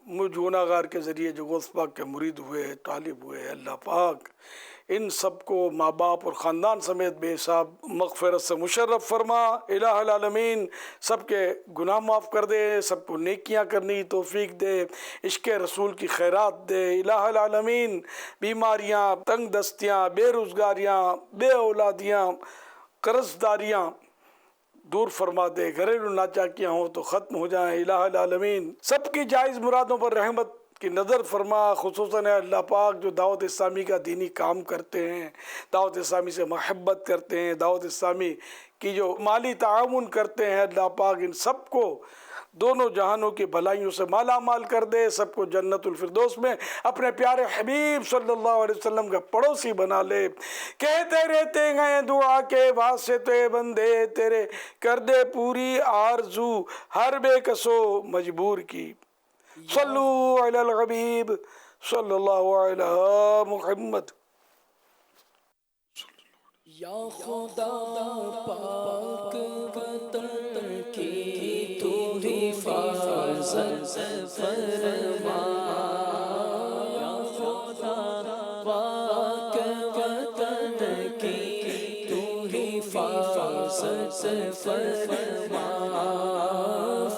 مجھ گناہ گار کے ذریعے جو غوث پاک کے مرید ہوئے، طالب ہوئے، اللہ پاک ان سب کو ماں باپ اور خاندان سمیت بے حساب مغفرت سے مشرف فرما. الہ العالمین سب کے گناہ معاف کر دے، سب کو نیکیاں کرنے کی توفیق دے، عشق رسول کی خیرات دے. الہ العالمین بیماریاں، تنگ دستیاں، بے روزگاریاں، بے اولادیاں، قرض داریاں دور فرما دے. گھریلو ناچاکیاں ہوں تو ختم ہو جائیں. الہ العالمین سب کی جائز مرادوں پر رحمت کی نظر فرما. خصوصاً اللہ پاک جو دعوت اسلامی کا دینی کام کرتے ہیں، دعوت اسلامی سے محبت کرتے ہیں، دعوت اسلامی کی جو مالی تعاون کرتے ہیں، اللہ پاک ان سب کو دونوں جہانوں کی بھلائیوں سے مالا مال کر دے. سب کو جنت الفردوس میں اپنے پیارے حبیب صلی اللہ علیہ وسلم کا پڑوسی بنا لے. کہتے رہتے ہیں دعا کے واسطے بندے تیرے، کر دے پوری آرزو ہر بے کسو مجبور کی. صلو علی الحبیب صلی اللہ علی محمد. یا خدا پاک وطن کی تو حفاظت فرما. یا خدا پاک وطن حفاظت فرما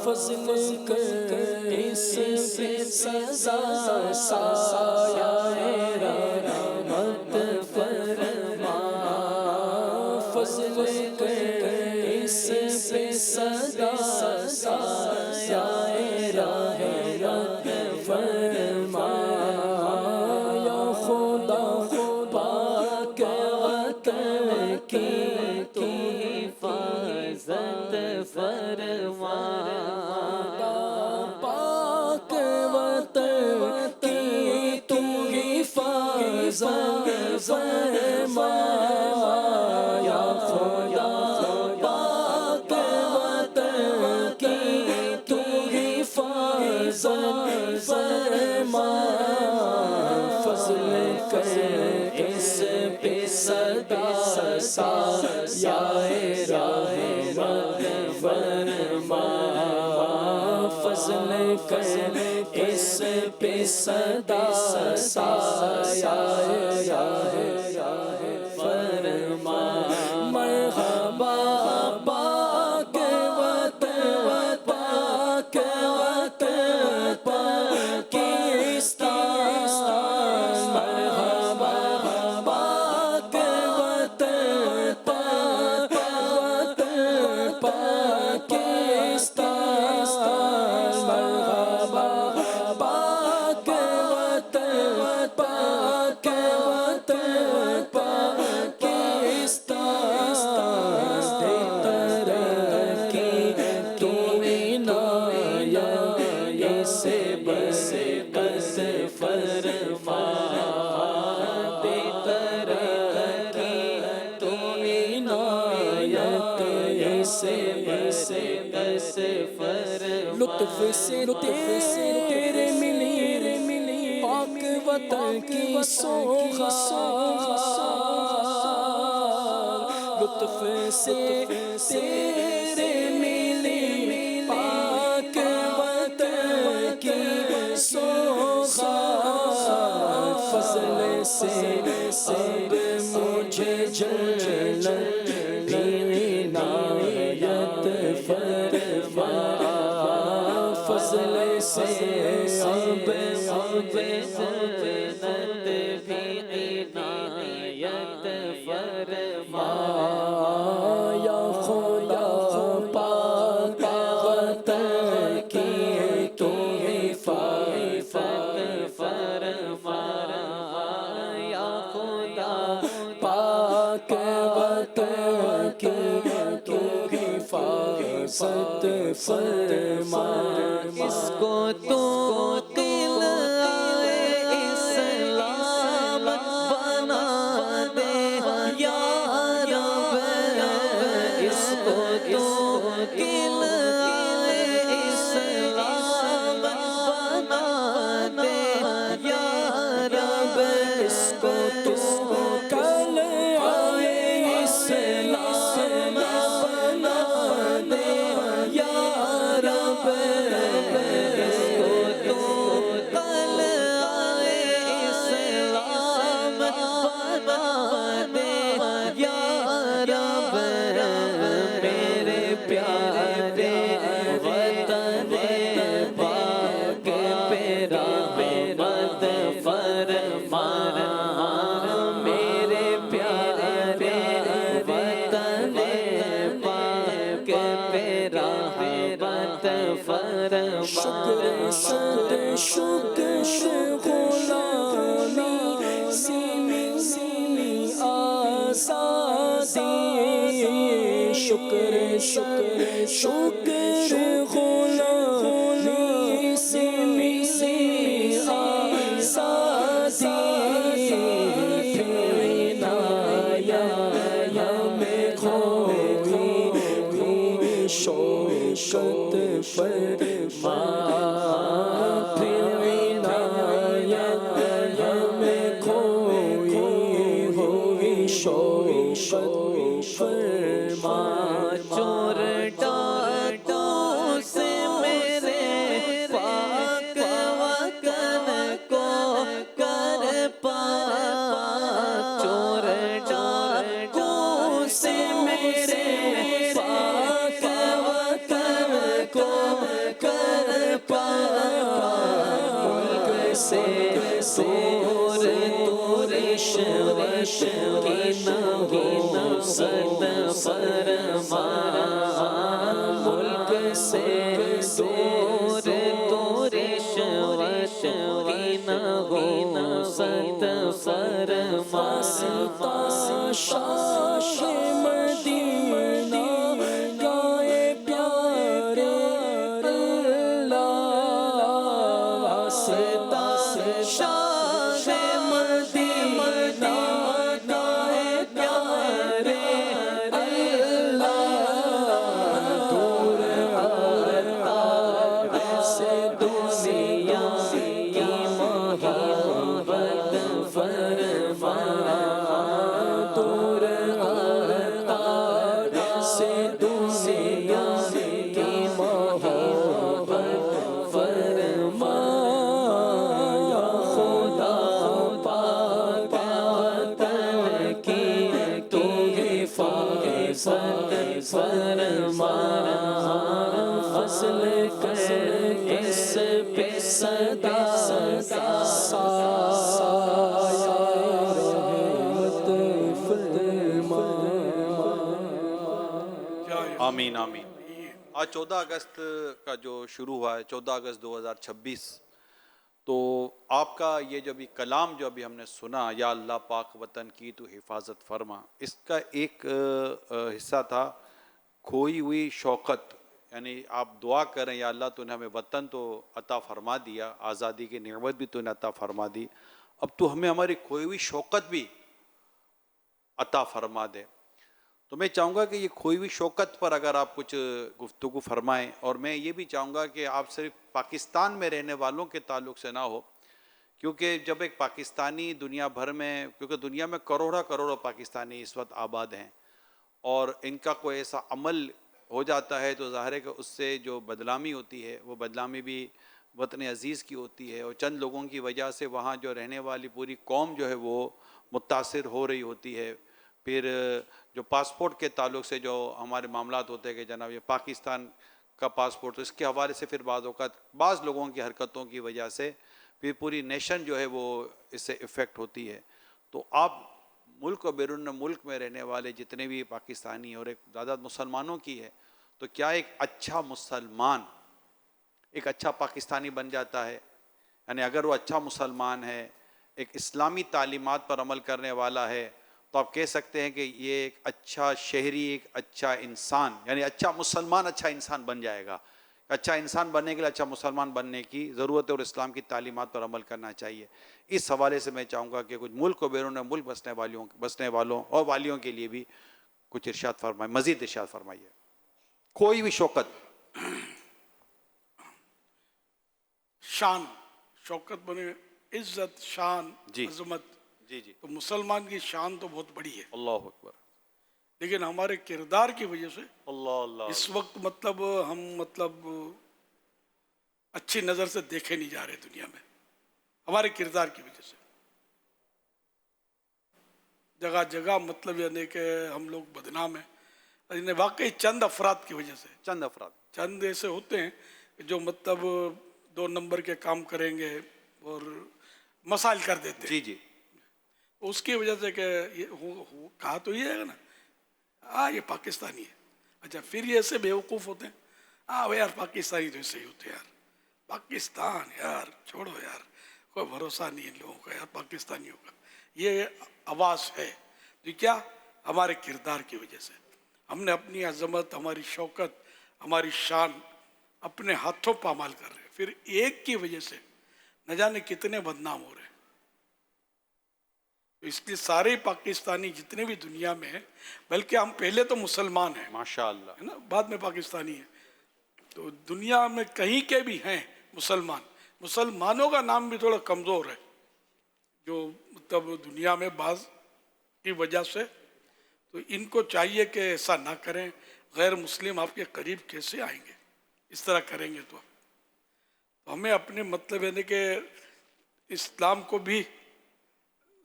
فضل کر اس پہ سزا سایہ رحمت فرما فضل کر اس پہ سزا سایہ رحمت فرما یا خدا پاک وطن کی حفاظت فرما پاک وطن کی تو حفاظت فرما یا خدا پاک وطن کی تو حفاظت فرما فضل کر اس پہ صدا سایہ رحمت فرما فضل کر اس پہ صدا سایہ فرما مرحبا پاک وطن پاک وطن پاکستان مرحبا پاک وطن پاک وطن پاکستان مرحبا پاک وطن پاک وطن پاکستان دے ترقی تو عنایت سے برکت فرما دے ترقی تو عنایت سے برکت فرما لطف سے تیرے ملی پاک وطن کی سوغات لطف سے تیرے ملی پاک وطن کی سوغات فضل سے اب مجھے جنت بھی عنایت فرما فضل سے اب جنت بھی عنایت فرما یا خدا پاک وطن کی تو حفاظت فرما یا خدا پاک وطن کی تو حفاظت فرما اس کو تو دل آئے اسلام بنا دے یا رب اس کو تو دل آئے اسلام بنا دے یا رب اس کو تو کل آئے اسلام بنا دے یا رب اس کو تو کل آئے اسلام بنا دے یا رب میرے پیارے وطن پاک پہ رحمت فرما میرے پیارے وطن پاک پہ رحمت فرما شکر غلامی سیمی آزادی شکر غلامی سیمی آزادی پھر عنایت میں کھوئی شوکت فرما پھر عنایت میں کھوئی ہوئی شوکت فرما چور ڈاکوں سے میرے پاک وطن کو کر پا چور ڈاکوں سے میرے فرما ملک سے دور تو رشوت کی نہ ہو ست فرما شاہ مدینہ گائے پیارے اللہ ستا شاہ مدینہ گائے پیارے اللہ دور آتا سے دنیا کی محبت فرما دور آتا سے دنیا کی محبت فرما یا خدا پاک وطن کی تو حفاظت فرما فضل کر اس پہ صدا آمین آمین. آج 14 اگست کا جو شروع ہوا ہے 14 اگست 2026 تو آپ کا یہ جو بھی کلام جو ابھی ہم نے سنا یا اللہ پاک وطن کی تو حفاظت فرما، اس کا ایک حصہ تھا کھوئی ہوئی شوقت، یعنی آپ دعا کریں یا اللہ تو نے ہمیں وطن تو عطا فرما دیا، آزادی کی نعمت بھی تو نے عطا فرما دی، اب تو ہمیں ہماری کھوئی ہوئی شوقت بھی عطا فرما دے. تو میں چاہوں گا کہ یہ کھوئی ہوئی شوقت پر اگر آپ کچھ گفتگو فرمائیں، اور میں یہ بھی چاہوں گا کہ آپ صرف پاکستان میں رہنے والوں کے تعلق سے نہ ہو، کیونکہ جب ایک پاکستانی دنیا بھر میں، کیونکہ دنیا میں کروڑوں پاکستانی اس وقت آباد ہیں، اور ان کا کوئی ایسا عمل ہو جاتا ہے تو ظاہر ہے کہ اس سے جو بدنامی ہوتی ہے وہ بدنامی بھی وطن عزیز کی ہوتی ہے، اور چند لوگوں کی وجہ سے وہاں جو رہنے والی پوری قوم جو ہے وہ متاثر ہو رہی ہوتی ہے. پھر جو پاسپورٹ کے تعلق سے جو ہمارے معاملات ہوتے ہیں کہ جناب یہ پاکستان کا پاسپورٹ، اس کے حوالے سے پھر بعض اوقات بعض لوگوں کی حرکتوں کی وجہ سے پھر پوری نیشن جو ہے وہ اس سے افیکٹ ہوتی ہے. تو آپ ملک و بیرون ملک میں رہنے والے جتنے بھی پاکستانی اور ایک تعداد مسلمانوں کی ہے، تو کیا ایک اچھا مسلمان ایک اچھا پاکستانی بن جاتا ہے؟ یعنی اگر وہ اچھا مسلمان ہے، ایک اسلامی تعلیمات پر عمل کرنے والا ہے، تو آپ کہہ سکتے ہیں کہ یہ ایک اچھا شہری، ایک اچھا انسان، یعنی اچھا مسلمان اچھا انسان بن جائے گا. اچھا انسان بننے کے لیے اچھا مسلمان بننے کی ضرورت ہے، اور اسلام کی تعلیمات پر عمل کرنا چاہیے. اس حوالے سے میں چاہوں گا کہ کچھ ملک و بیرون ملک بسنے والوں اور والیوں کے لیے بھی کچھ ارشاد فرمائیں، مزید ارشاد فرمائیے. کوئی بھی شوقت، شان، شوکت بنے عزت، شان، جی عظمت. جی جی تو مسلمان کی شان تو بہت بڑی ہے، اللہ اکبر. لیکن ہمارے کردار کی وجہ سے اللہ اللہ اس وقت ہم اچھی نظر سے دیکھے نہیں جا رہے دنیا میں، ہمارے کردار کی وجہ سے. جگہ جگہ یعنی کہ ہم لوگ بدنام ہیں، یعنی واقعی چند افراد کی وجہ سے. چند ایسے ہوتے ہیں جو 2 نمبر کے کام کریں گے اور مسائل کر دیتے ہیں. جی جی. اس کی وجہ سے کہ کہا تو یہ ہے نا یہ پاکستانی ہے. اچھا پھر یہ ایسے بیوقوف ہوتے ہیں یار پاکستانی تو ایسے ہی ہوتے ہیں، یار پاکستان یار چھوڑو یار، کوئی بھروسہ نہیں ان لوگوں کا یار پاکستانیوں کا. یہ آواز ہے جو کیا ہمارے کردار کی وجہ سے ہم نے اپنی عظمت، ہماری شوکت، ہماری شان اپنے ہاتھوں پامال کر رہے ہیں. پھر ایک کی وجہ سے نہ جانے کتنے بدنام ہو رہے ہیں. اس لیے سارے پاکستانی جتنے بھی دنیا میں ہیں، بلکہ ہم پہلے تو مسلمان ہیں ماشاءاللہ، ہے نا، بعد میں پاکستانی ہیں. تو دنیا میں کہیں کے بھی ہیں مسلمانوں کا نام بھی تھوڑا کمزور ہے، جو دنیا میں بعض کی وجہ سے. تو ان کو چاہیے کہ ایسا نہ کریں. غیر مسلم آپ کے قریب کیسے آئیں گے؟ اس طرح کریں گے تو ہمیں اپنے یعنی کہ اسلام کو بھی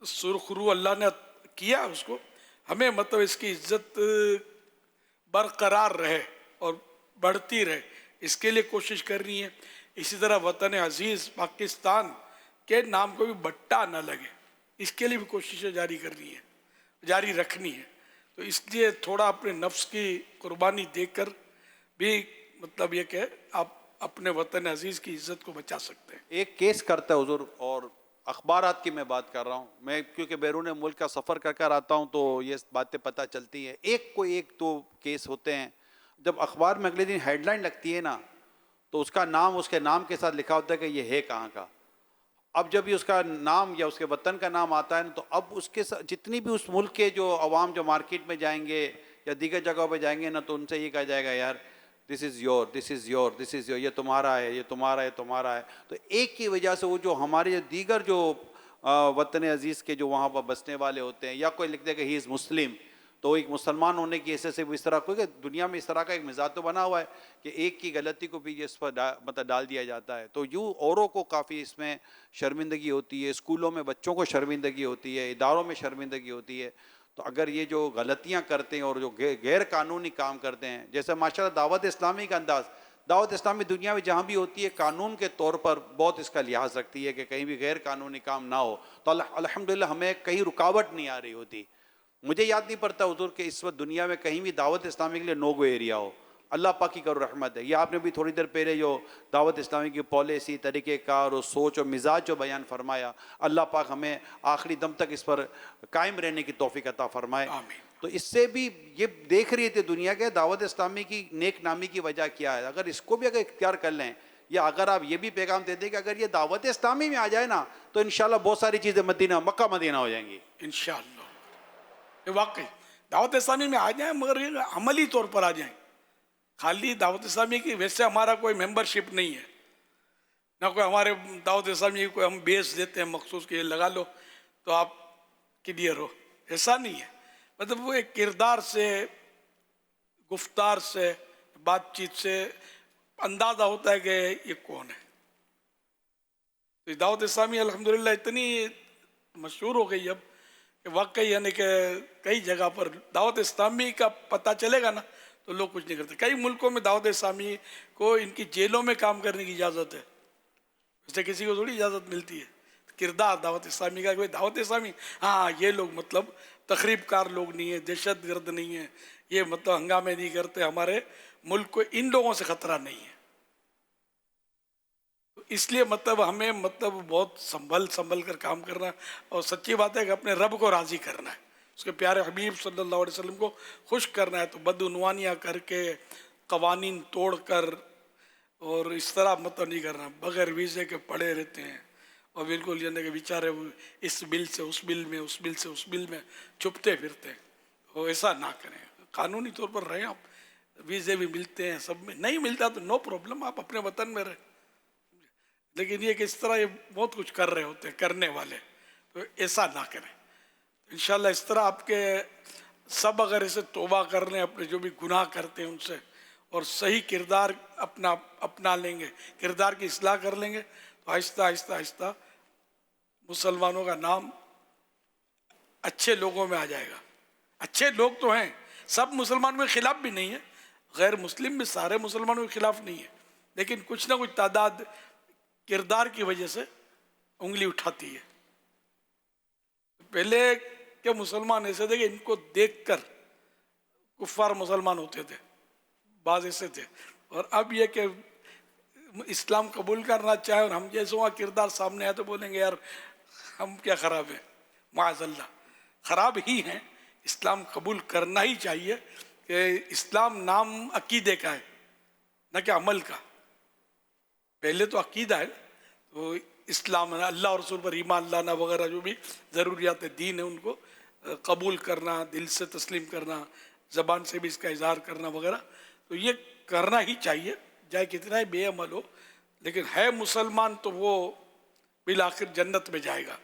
سرخرو اللہ نے کیا اس کو، ہمیں اس کی عزت برقرار رہے اور بڑھتی رہے، اس کے لیے کوشش کرنی ہے. اسی طرح وطن عزیز پاکستان کے نام کو بھی بٹا نہ لگے، اس کے لیے بھی کوششیں جاری کرنی ہے، جاری رکھنی ہے. تو اس لیے تھوڑا اپنے نفس کی قربانی دے کر بھی مطلب یہ کہ آپ اپنے وطن عزیز کی عزت کو بچا سکتے ہیں. ایک کیس کرتا ہے حضور، اور اخبارات کی میں بات کر رہا ہوں، میں کیونکہ بیرون ملک کا سفر کر کر آتا ہوں تو یہ باتیں پتہ چلتی ہیں. ایک دو کیس ہوتے ہیں جب اخبار میں اگلے دن ہیڈ لائن لگتی ہے نا تو اس کا نام اس کے نام کے ساتھ لکھا ہوتا ہے کہ یہ ہے کہاں کا. اب جب یہ اس کا نام یا اس کے وطن کا نام آتا ہے نا تو اب اس کے جتنی بھی اس ملک کے جو عوام جو مارکیٹ میں جائیں گے یا دیگر جگہوں پہ جائیں گے نا تو ان سے یہ کہا جائے گا یار this is your, this is your, this is your, یہ تمہارا ہے، یہ تمہارا ہے، تمہارا ہے. تو ایک کی وجہ سے وہ جو ہمارے دیگر جو وطن عزیز کے جو وہاں پر بسنے والے ہوتے ہیں، یا کوئی لکھ دے کہ ہی از مسلم، تو ایک مسلمان ہونے کی حیثیت سے اس طرح کوئی دنیا میں اس طرح کا ایک مزاج تو بنا ہوا ہے کہ ایک کی غلطی کو بھی اس پر مطلب ڈال دیا جاتا ہے. تو یوں اوروں کو کافی اس میں شرمندگی ہوتی ہے، اسکولوں میں بچوں کو شرمندگی ہوتی ہے، اداروں میں شرمندگی ہوتی ہے. تو اگر یہ جو غلطیاں کرتے ہیں اور جو غیر قانونی کام کرتے ہیں، جیسے ماشاءاللہ دعوت اسلامی کا انداز، دعوت اسلامی دنیا میں جہاں بھی ہوتی ہے قانون کے طور پر بہت اس کا لحاظ رکھتی ہے کہ کہیں بھی غیر قانونی کام نہ ہو. تو الحمدللہ ہمیں کہیں رکاوٹ نہیں آ رہی ہوتی. مجھے یاد نہیں پڑتا حضور کہ اس وقت دنیا میں کہیں بھی دعوت اسلامی کے لیے نو گو ایریا ہو. اللہ پاک کی کرو رحمت ہے. یہ آپ نے بھی تھوڑی دیر پہلے جو دعوت اسلامی کی پالیسی، طریقہ کار اور سوچ اور مزاج جو بیان فرمایا، اللہ پاک ہمیں آخری دم تک اس پر قائم رہنے کی توفیق عطا فرمائے. تو اس سے بھی یہ دیکھ رہی تھی دنیا کے دعوت اسلامی کی نیک نامی کی وجہ کیا ہے. اگر اس کو بھی اگر اختیار کر لیں، یا اگر آپ یہ بھی پیغام دے دیں کہ اگر یہ دعوت اسلامی میں آ جائے نا تو انشاءاللہ بہت ساری چیزیں مکہ مدینہ ہو جائیں گی انشاءاللہ. یہ واقعی دعوت اسلامی میں آ جائیں مگر یہ عملی طور پر آ جائیں. خالی دعوت اسلامی کی ویسے ہمارا کوئی ممبرشپ نہیں ہے، نہ کوئی ہمارے دعوت اسلامی کی کوئی ہم بیس دیتے ہیں مخصوص کہ یہ لگا لو تو آپ کلیئر ہو، ایسا نہیں ہے. مطلب وہ ایک کردار سے، گفتار سے، بات چیت سے اندازہ ہوتا ہے کہ یہ کون ہے. تو دعوت اسلامی الحمدللہ اتنی مشہور ہو گئی اب کہ واقعی یعنی کہ کئی جگہ پر دعوت اسلامی کا پتہ چلے گا نا تو لوگ کچھ نہیں کرتے. کئی ملکوں میں دعوت اسلامی کو ان کی جیلوں میں کام کرنے کی اجازت ہے، اس سے کسی کو تھوڑی اجازت ملتی ہے. کردار دعوت اسلامی کا، کوئی دعوت اسلامی ہاں یہ لوگ مطلب تخریب کار لوگ نہیں ہیں، دہشت گرد نہیں ہیں، یہ مطلب ہنگامے نہیں کرتے، ہمارے ملک کو ان لوگوں سے خطرہ نہیں ہے. اس لیے مطلب ہمیں مطلب بہت سنبھل کر کام کرنا ہے. اور سچی بات ہے کہ اپنے رب کو راضی کرنا ہے، اس کے پیارے حبیب صلی اللہ علیہ وسلم کو خوش کرنا ہے. تو بدعنوانیاں کر کے، قوانین توڑ کر اور اس طرح مطلب نہیں کرنا. بغیر ویزے کے پڑے رہتے ہیں اور بالکل یعنی کہ بیچارے اس بل سے اس بل میں، اس بل سے اس بل میں چھپتے پھرتے ہیں. وہ ایسا نہ کریں، قانونی طور پر رہیں. آپ ویزے بھی ملتے ہیں، سب میں نہیں ملتا تو نو پرابلم، آپ اپنے وطن میں رہیں. لیکن یہ کہ اس طرح یہ بہت کچھ کر رہے ہوتے ہیں کرنے والے، تو ایسا نہ کریں. انشاءاللہ اس طرح آپ کے سب اگر اسے توبہ کر لیں، اپنے جو بھی گناہ کرتے ہیں ان سے، اور صحیح کردار اپنا لیں گے، کردار کی اصلاح کر لیں گے، تو آہستہ آہستہ آہستہ مسلمانوں کا نام اچھے لوگوں میں آ جائے گا. اچھے لوگ تو ہیں، سب مسلمانوں کے خلاف بھی نہیں ہے، غیر مسلم بھی سارے مسلمانوں کے خلاف نہیں ہے، لیکن کچھ نہ کچھ تعداد کردار کی وجہ سے انگلی اٹھاتی ہے. پہلے کے مسلمان ایسے تھے کہ ان کو دیکھ کر کفار مسلمان ہوتے تھے، بعض ایسے تھے. اور اب یہ کہ اسلام قبول کرنا چاہے اور ہم جیسے وہاں کردار سامنے آئے تو بولیں گے یار ہم کیا خراب ہیں، معاذ اللہ خراب ہی ہیں. اسلام قبول کرنا ہی چاہیے کہ اسلام نام عقیدے کا ہے نہ کہ عمل کا. پہلے تو عقیدہ ہے، تو اسلام اللہ اور رسول پر ایمان لانا وغیرہ جو بھی ضروریات دین ہے ان کو قبول کرنا، دل سے تسلیم کرنا، زبان سے بھی اس کا اظہار کرنا وغیرہ، تو یہ کرنا ہی چاہیے چاہے کتنا ہی بے عمل ہو. لیکن ہے مسلمان تو وہ بالآخر جنت میں جائے گا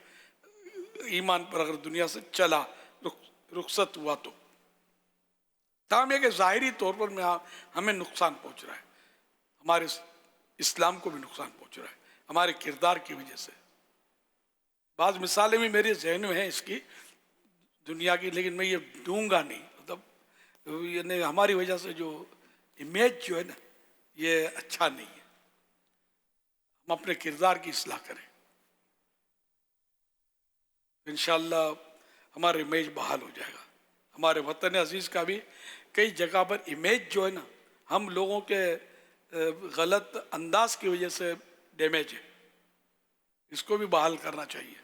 ایمان پر، اگر دنیا سے چلا رخصت ہوا تو. تاہم یہ کہ ظاہری طور پر ہمیں نقصان پہنچ رہا ہے، ہمارے اسلام کو بھی نقصان پہنچ رہا ہے ہمارے کردار کی وجہ سے. بعض مثالیں بھی میرے ذہن میں ہیں اس کی دنیا کی، لیکن میں یہ دوں گا نہیں. مطلب یعنی ہماری وجہ سے جو امیج جو ہے نا یہ اچھا نہیں ہے. ہم اپنے کردار کی اصلاح کریں، انشاءاللہ ہمارا امیج بحال ہو جائے گا، ہمارے وطن عزیز کا بھی کئی جگہ پر امیج جو ہے نا ہم لوگوں کے غلط انداز کی وجہ سے ڈیمیج ہے، اس کو بھی بحال کرنا چاہیے.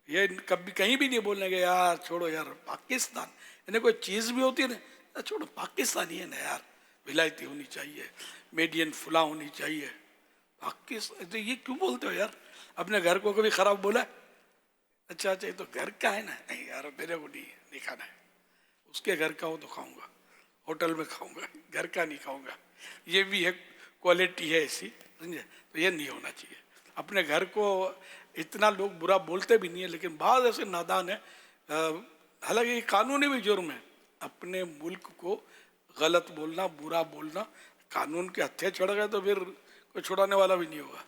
یہ کبھی کہیں بھی نہیں بولنے گے یار چھوڑو یار پاکستان، یعنی کوئی چیز بھی ہوتی ہے نا چھوڑو پاکستانی ہے نا یار، ولایتی ہونی چاہیے، میڈین فلاں ہونی چاہیے. پاکستان یہ کیوں بولتے ہو یار؟ اپنے گھر کو کبھی خراب بولا ہے؟ اچھا یہ تو گھر کا ہے نا، نہیں یار میرے کو نہیں کھانا ہے، اس کے گھر کا ہو تو کھاؤں گا، ہوٹل میں کھاؤں گا، گھر کا نہیں کھاؤں گا. یہ بھی ایک کوالٹی ہے ایسی، سمجھے؟ تو یہ نہیں ہونا چاہیے. اپنے گھر کو اتنا لوگ برا بولتے بھی نہیں ہیں، لیکن بعض ایسے نادان ہیں، حالانکہ یہ قانونی بھی جرم ہے اپنے ملک کو غلط بولنا، برا بولنا. قانون کے ہتھے چڑھ گئے تو پھر کوئی چھڑانے والا بھی نہیں ہوگا.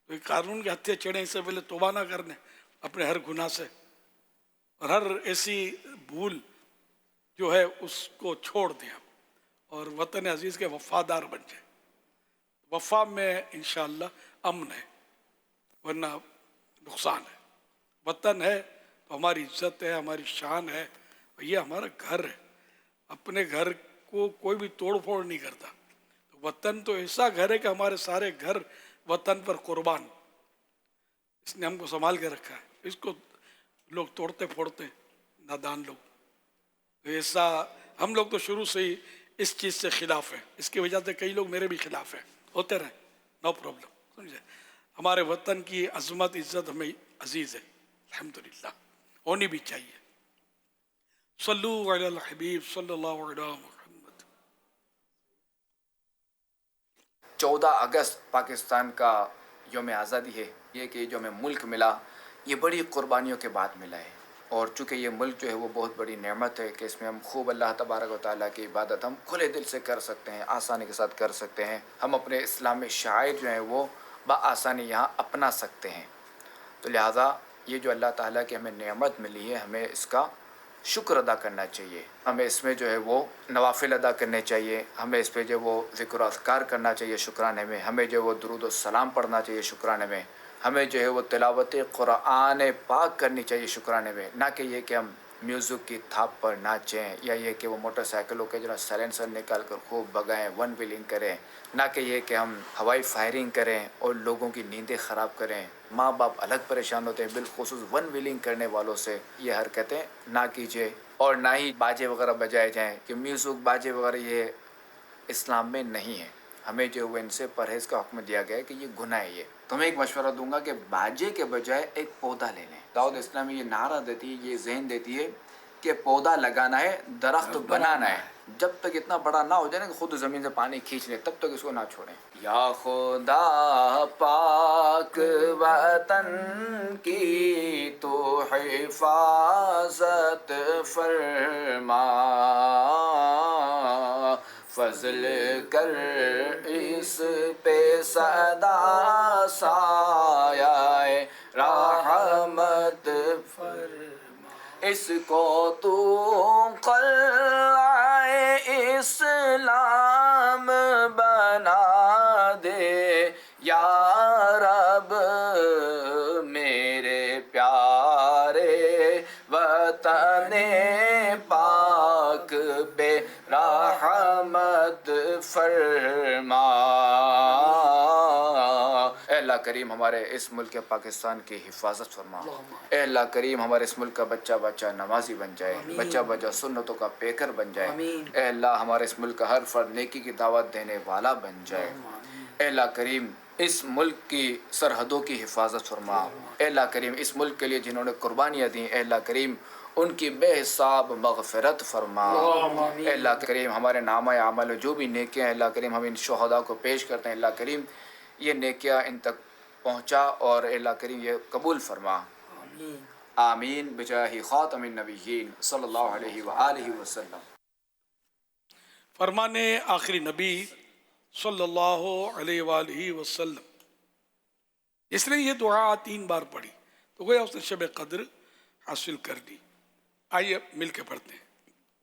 تو قانون کے ہتھے چڑھیں اس سے پہلے توبہ نہ کرنے اپنے ہر گناہ سے، اور ہر ایسی بھول جو ہے اس کو چھوڑ دیں اور وطن عزیز کے وفادار بن جائیں. وفا میں انشاءاللہ امن ہے، ورنہ نقصان ہے. وطن ہے تو ہماری عزت ہے، ہماری شان ہے، اور یہ ہمارا گھر ہے. اپنے گھر کو کوئی بھی توڑ پھوڑ نہیں کرتا. وطن تو ایسا گھر ہے کہ ہمارے سارے گھر وطن پر قربان. اس نے ہم کو سنبھال کے رکھا ہے، اس کو لوگ توڑتے پھوڑتے نادان لوگ. تو ایسا ہم لوگ تو شروع سے ہی اس چیز سے خلاف ہیں. اس کی وجہ سے کئی لوگ میرے بھی خلاف ہیں، ہوتے رہیں، نو پرابلم، سمجھے؟ ہمارے وطن کی عظمت عزت ہمیں عزیز ہے، الحمدللہ ہونی بھی چاہیے. صلو علی الحبیب صلی اللہ علیہ محمد. 14 اگست پاکستان کا یوم آزادی ہے. یہ کہ جو ہمیں ملک ملا یہ بڑی قربانیوں کے بعد ملا ہے، اور چونکہ یہ ملک جو ہے وہ بہت بڑی نعمت ہے کہ اس میں ہم خوب اللہ تبارک و تعالیٰ کی عبادت ہم کھلے دل سے کر سکتے ہیں، آسانی کے ساتھ کر سکتے ہیں. ہم اپنے اسلامی شعائر جو ہیں وہ بآسانی یہاں اپنا سکتے ہیں. تو لہٰذا یہ جو اللہ تعالیٰ کی ہمیں نعمت ملی ہے ہمیں اس کا شکر ادا کرنا چاہیے. ہمیں اس میں جو ہے وہ نوافل ادا کرنے چاہیے، ہمیں اس پہ جو وہ ذکر و اذکار کرنا چاہیے شکرانے میں، ہمیں جو وہ درود و سلام پڑھنا چاہیے شکرانے میں، ہمیں جو ہے وہ تلاوت قرآن پاک کرنی چاہیے شکرانے میں. نہ کہ یہ کہ ہم میوزک کی تھاپ پر ناچیں، یا یہ کہ وہ موٹر سائیکلوں کے جو سائلنسر نکال کر خوب بگائیں، ون ویلنگ کریں، نہ کہ یہ کہ ہم ہوائی فائرنگ کریں اور لوگوں کی نیندیں خراب کریں. ماں باپ الگ پریشان ہوتے ہیں، بالخصوص ون ویلنگ کرنے والوں سے یہ حرکتیں نہ کیجیے. اور نہ ہی باجے وغیرہ بجائے جائیں، کہ میوزک باجے وغیرہ یہ اسلام میں نہیں ہے. ہمیں جو وہ ان سے پرہیز کا حکم دیا گیا ہے کہ یہ گناہ ہے. یہ تمہیں ایک مشورہ دوں گا کہ باجے کے بجائے ایک پودا لے لیں. دعوت اسلامی یہ نعرہ دیتی ہے، یہ ذہن دیتی ہے کہ پودا لگانا ہے، درخت بنانا ہے. جب تک اتنا بڑا نہ ہو جائے نا کہ خود زمین سے پانی کھینچ لے، تب تک اس کو نہ چھوڑیں. یا خدا پاک وطن کی تو حفاظت فرما، فضل کر اس پہ سدا سایہ رحمت فرما. اس کو تو قلعہ اسلام بنا دے یا رب، میرے پیارے وطن پاک پہ رحمت فرما. اے اللہ کریم ہمارے اس ملک پاکستان کی حفاظت فرما. اے اللہ کریم ہمارے اس ملک کا بچہ بچہ نمازی بن جائے، بچہ بچہ سنتوں کا پیکر بن جائے. اے اللہ ہمارے اس ملک کا ہر فرد نیکی کی دعوت دینے والا بن جائے. اے اللہ کریم اس ملک کی سرحدوں کی حفاظت فرما. اے اللہ کریم اس ملک کے لیے جنہوں نے قربانیاں دیں، اے اللہ کریم ان کی بے حساب مغفرت فرما. اے اللہ کریم ہمارے نامہ عمل جو بھی نیکیاں ہیں، اللہ کریم ہم ان شہداء کو پیش کرتے ہیں. اللہ کریم یہ نیکیاں ان تک پہنچا، اور اے اللہ کریم یہ قبول فرما. آمین بجاہ خاتم النبیین صلی اللہ علیہ وآلہ وسلم. فرمانے آخری نبی صلی اللہ علیہ وآلہ وسلم. اس نے یہ دعا 3 بار پڑھی تو گویا اس نے شب قدر حاصل کر دی. آئیے مل کے پڑھتے ہیں.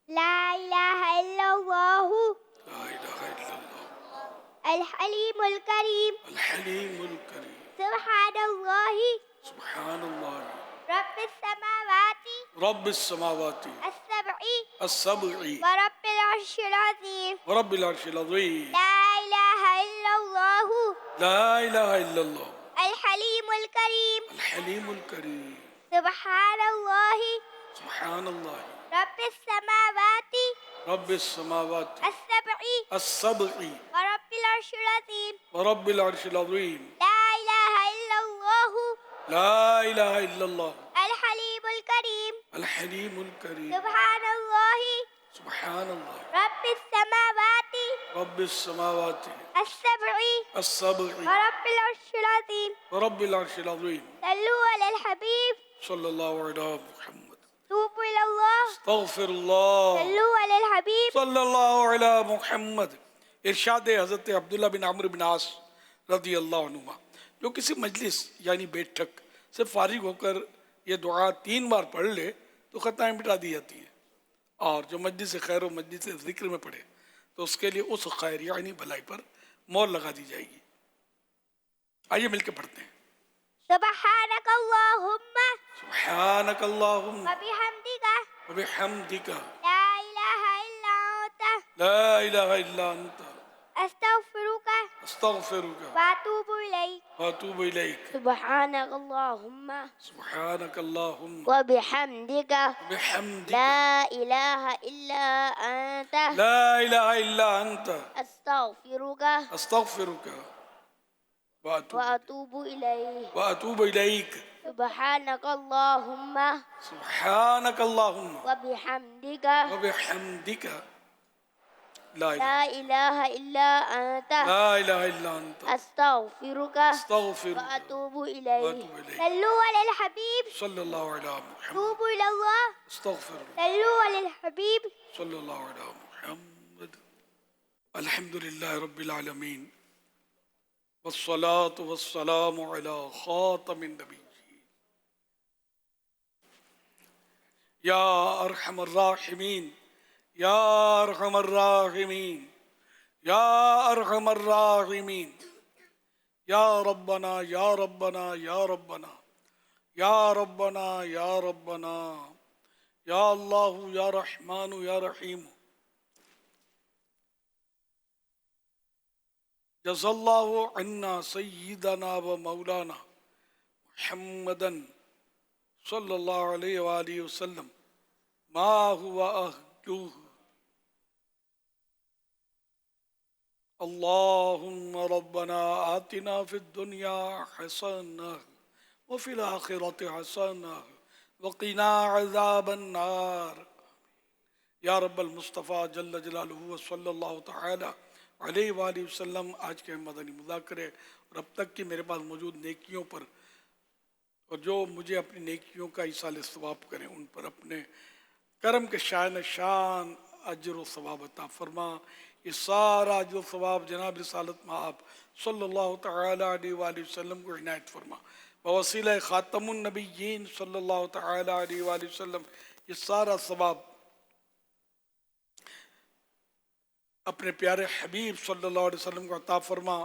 لا الہ الا اللہ لا الہ الا اللہ الحلیم الکریم الحلیم الکریم سبحان اللہ سبحان اللہ رب السماوات رب السماوات السبع السبع ورب العرش العظيم ورب العرش العظيم لا إله إلا الله لا إله إلا الله الحليم الكريم الحليم الكريم سبحان الله سبحان الله رب السماوات رب السماوات السبع السبع ورب العرش العظيم ورب العرش العظيم لا إله إلا الله لا إله إلا الله الحليم الكريم الحليم الكريم سبحان الله سبحان الله رب السماوات رب السماوات السبع السبع ورب العرش العظيم ورب العرش العظيم صلوا على الحبيب صلى الله على محمد توبوا إلى الله استغفر الله صلوا على الحبيب صلی اللہ علی محمد. ارشاد حضرت عبداللہ بن عمرو بن عاص رضی اللہ عنہما، جو کسی مجلس یعنی بیٹھک سے فارغ ہو کر یہ دعا 3 بار پڑھ لے تو خطائیں مٹا دی جاتی ہیں، اور جو مجلس خیر و مجلس ذکر میں پڑھے تو اس کے لیے اس خیر یعنی بھلائی پر مور لگا دی جائے گی. آئیے مل کے پڑھتے ہیں. سبحانك اللهم سبحانک اللہم وبحمدك وبحمدک لا إله إلا أنت لا الہ الا انت أستغفرك استغفرک وأتوب إليك واتوب الیک. سبحانك اللهم سبحانک اللہم وبحمدك وبحمدک لا إله إلا أنت لا الہ الا انت أستغفرك استغفرک وأتوب إليك واتوب الیک. سبحانك اللهم سبحانک اللہم وبحمدك وبحمدک لا الہ لا إله إلا أنت لا الہ الا انت أستغفرك استغفرک وأتوب وأتوب إليك إليك. صلوا على الحبيب صلی اللہ علی محمد توبوا إلى الله استغفر صلوا على الحبيب صلی اللہ علی محمد. الحمد للہ رب العالمین والصلاة والسلام علی خاتم النبیین یا ارحم الراحمین یا ارحم الراحمین یا ارحم الراحمین یا ربنا یا ربنا یا ربنا یا ربنا یا ربنا یا اللہ یا رحمان یا رحیم. جزا اللہ عنا سیدنا و مولانا محمدن صلی اللہ علیہ وآلہ وسلم ما هو أهله. اللهم ربنا آتنا في الدنيا حسنة وفي الآخرة حسنة وقنا عذاب النار. یا رب المصطفیٰ جل جلالہ صلی اللہ تعالی علیہ وآلہ وسلم، آج کے مدنی مذاکرے اور اب تک کی میرے پاس موجود نیکیوں پر، اور جو مجھے اپنی نیکیوں کا ایصال ثواب کریں، ان پر اپنے کرم کے شان شان اجر و ثواب عطا فرما. یہ سارا اجر و ثواب جناب رسالت مآب صلی اللہ تعالی علیہ وآلہ وسلم کو عنایت فرما. بوسیلہ خاتم النبیین صلی اللہ تعالی علیہ وآلہ وسلم یہ سارا ثواب اپنے پیارے حبیب صلی اللہ علیہ وسلم کو عطا فرما.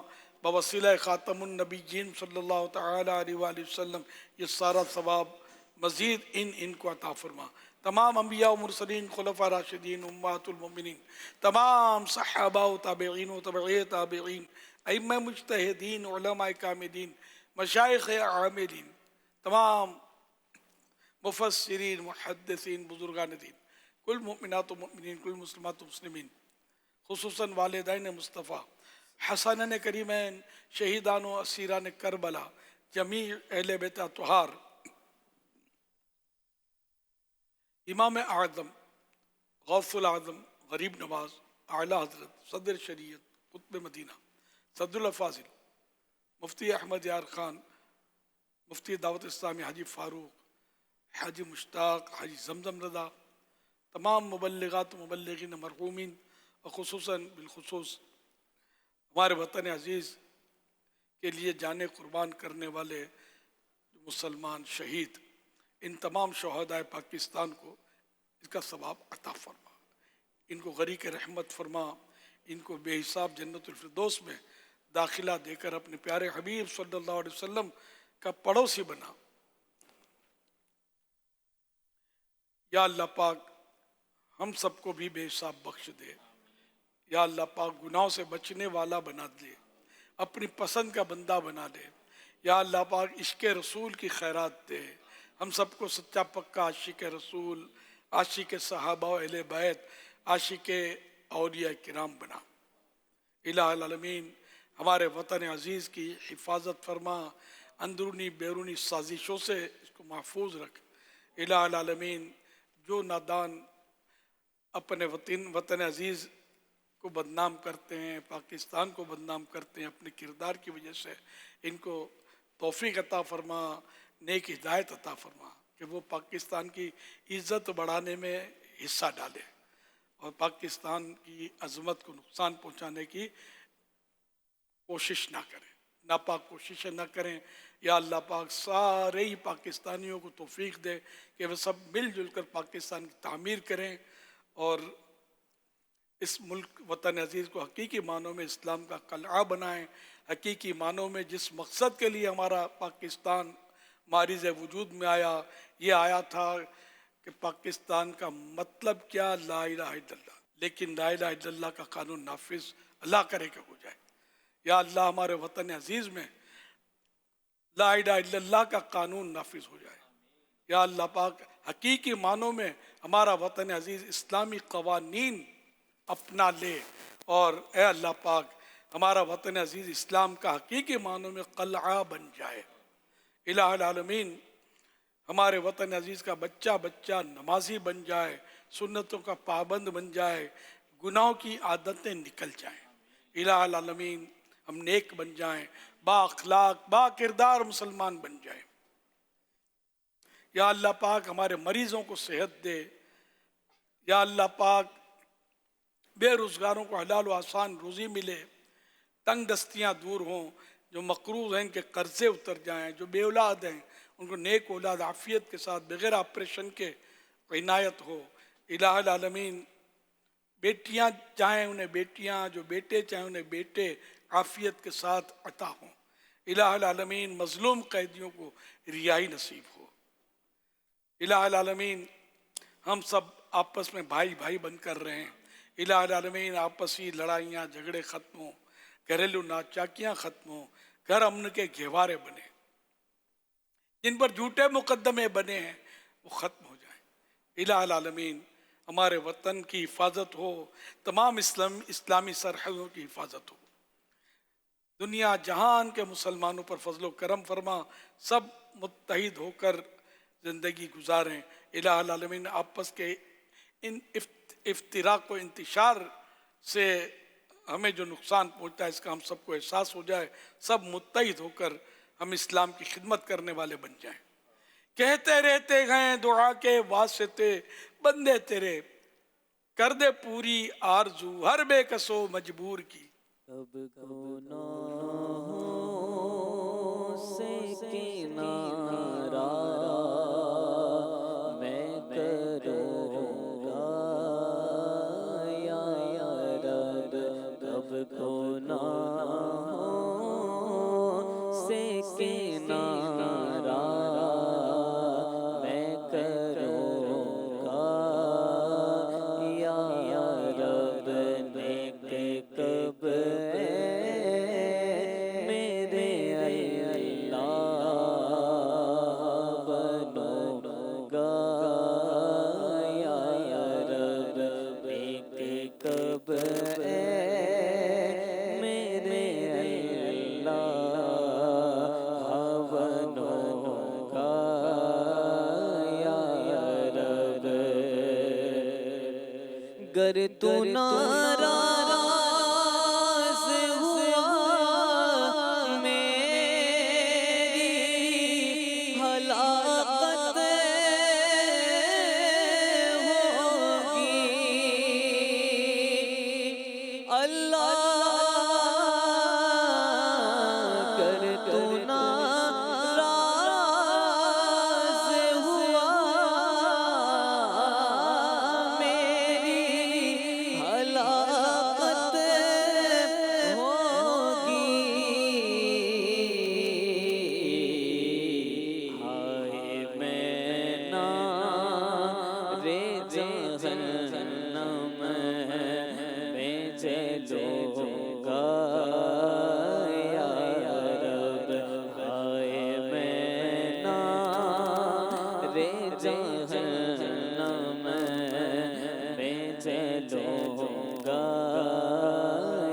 بوسیلہ خاتم النبیین صلی اللہ تعالی علیہ وآلہ وسلم یہ سارا ثواب مزید ان کو عطا فرما. تمام انبیاء و مرسلین، خلفاء راشدین، امہات المؤمنین، تمام صحابہ و تابعین و تبعی تابعین، ائمہ مجتہدین، علماء کاملین، مشائخ عاملین، تمام مفسرین، محدثین، بزرگان دین، کل مؤمنات و مؤمنین، کل مسلمات و مسلمین، خصوصاً والدین مصطفیٰ، حسنین کریمین، شہیدان و اسیران کربلا، جمیع اہل بیت اطہار، امام اعظم، غوث العظم، غریب نواز، اعلیٰ حضرت، صدر شریعت، قطب مدینہ، صدر الفاضل، مفتی احمد یار خان، مفتی دعوت اسلامی حاجی فاروق، حاجی مشتاق، حاجی زمزم رضا، تمام مبلغات و مبلغین مرحومین، اور خصوصاً بالخصوص ہمارے وطن عزیز کے لیے جانیں قربان کرنے والے مسلمان شہید، ان تمام شہدائے پاکستان کو اس کا ثواب عطا فرما. ان کو غریق رحمت فرما، ان کو بے حساب جنت الفردوس میں داخلہ دے کر اپنے پیارے حبیب صلی اللہ علیہ وسلم کا پڑوسی بنا. یا اللہ پاک ہم سب کو بھی بے حساب بخش دے. یا اللہ پاک گناہوں سے بچنے والا بنا دے, اپنی پسند کا بندہ بنا دے. یا اللہ پاک عشق رسول کی خیرات دے, ہم سب کو سچا پکا عاشق رسول, عاشق صحابہ و اہل بیت, عاشق اولیاء کرام بنا. الہ العالمین ہمارے وطن عزیز کی حفاظت فرما, اندرونی بیرونی سازشوں سے اس کو محفوظ رکھ. الہ العالمین جو نادان اپنے وطن عزیز کو بدنام کرتے ہیں, پاکستان کو بدنام کرتے ہیں اپنے کردار کی وجہ سے, ان کو توفیق عطا فرما, نیک ہدایت عطا فرما کہ وہ پاکستان کی عزت بڑھانے میں حصہ ڈالے اور پاکستان کی عظمت کو نقصان پہنچانے کی کوشش نہ کریں, ناپاک کوششیں نہ کریں. یا اللہ پاک سارے ہی پاکستانیوں کو توفیق دے کہ وہ سب مل جل کر پاکستان کی تعمیر کریں اور اس ملک وطن عزیز کو حقیقی معنوں میں اسلام کا قلعہ بنائیں. حقیقی معنوں میں جس مقصد کے لیے ہمارا پاکستان معرض وجود میں آیا, یہ آیا تھا کہ پاکستان کا مطلب کیا, لا الہ الا اللہ, لیکن لا الہ الا اللہ کا قانون نافذ اللہ کرے کہ ہو جائے. یا اللہ ہمارے وطن عزیز میں لا الہ الا اللہ کا قانون نافذ ہو جائے. یا اللہ پاک حقیقی معنوں میں ہمارا وطن عزیز اسلامی قوانین اپنا لے, اور اے اللہ پاک ہمارا وطن عزیز اسلام کا حقیقی معنوں میں قلعہ بن جائے. الہ العالمین ہمارے وطن عزیز کا بچہ بچہ نمازی بن جائے, سنتوں کا پابند بن جائے, گناہوں کی عادتیں نکل جائیں. الہ العالمین ہم نیک بن جائیں, با اخلاق با کردار مسلمان بن جائیں. یا اللہ پاک ہمارے مریضوں کو صحت دے. یا اللہ پاک بے روزگاروں کو حلال و آسان روزی ملے, تنگ دستیاں دور ہوں, جو مقروض ہیں ان کے قرضے اتر جائیں, جو بے اولاد ہیں ان کو نیک اولاد عافیت کے ساتھ بغیر آپریشن کے عنایت ہو. الہ العالمین بیٹیاں چاہیں انہیں بیٹیاں, جو بیٹے چاہیں انہیں بیٹے عافیت کے ساتھ عطا ہوں. الہ العالمین مظلوم قیدیوں کو رہائی نصیب ہو. الہ العالمین ہم سب آپس میں بھائی بھائی بن کر رہے ہیں. الہ العالمین آپسی لڑائیاں جھگڑے ختم ہوں, گھریلو ناچاکیاں ختم ہوں, گھر امن کے گہوارے بنے, جن پر جھوٹے مقدمے بنے ہیں وہ ختم ہو جائیں. الہ العالمین ہمارے وطن کی حفاظت ہو, تمام اسلامی سرحدوں کی حفاظت ہو. دنیا جہان کے مسلمانوں پر فضل و کرم فرما, سب متحد ہو کر زندگی گزاریں. الہ العالمین آپس کے ان افتراق و انتشار سے ہمیں جو نقصان پہنچتا ہے اس کا ہم سب کو احساس ہو جائے, سب متحد ہو کر ہم اسلام کی خدمت کرنے والے بن جائیں. کہتے رہتے ہیں دعا کے واسطے بندے تیرے, کر دے پوری آرزو ہر بے کسو مجبور کی. اب گناہوں سے کنارہ میں کروں گا یا رب, اب گناہوں سے کنارہ میں کروں گا یا رب. نیک کب میرے اللہ بنوں گا یا رب, نیک کب میرے اللہ بنوں گا یا رب. گر تو ناراض ہوا میری ہلاکت ہوگی. اللہ گر تو ناراض ہوا میری ہلاکت ہوگی. ہائے میں نارے جہنم چلوں گا یا رب ہائے میں نارے جہنم میں چلوں گا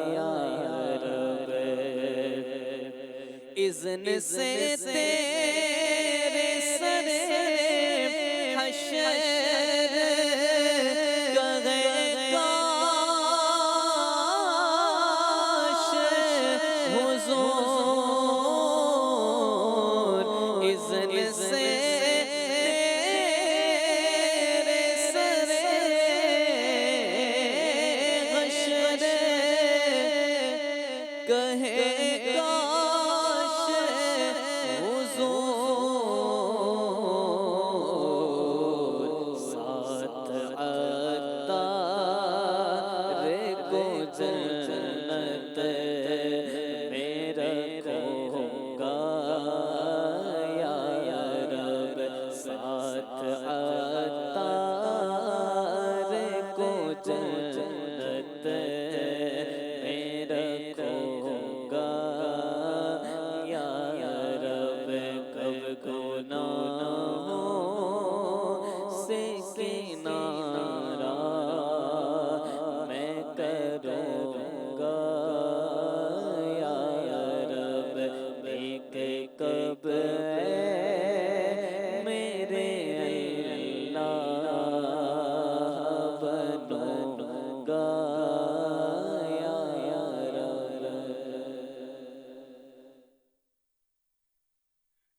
یا رب اذن سے تیرے سر حشر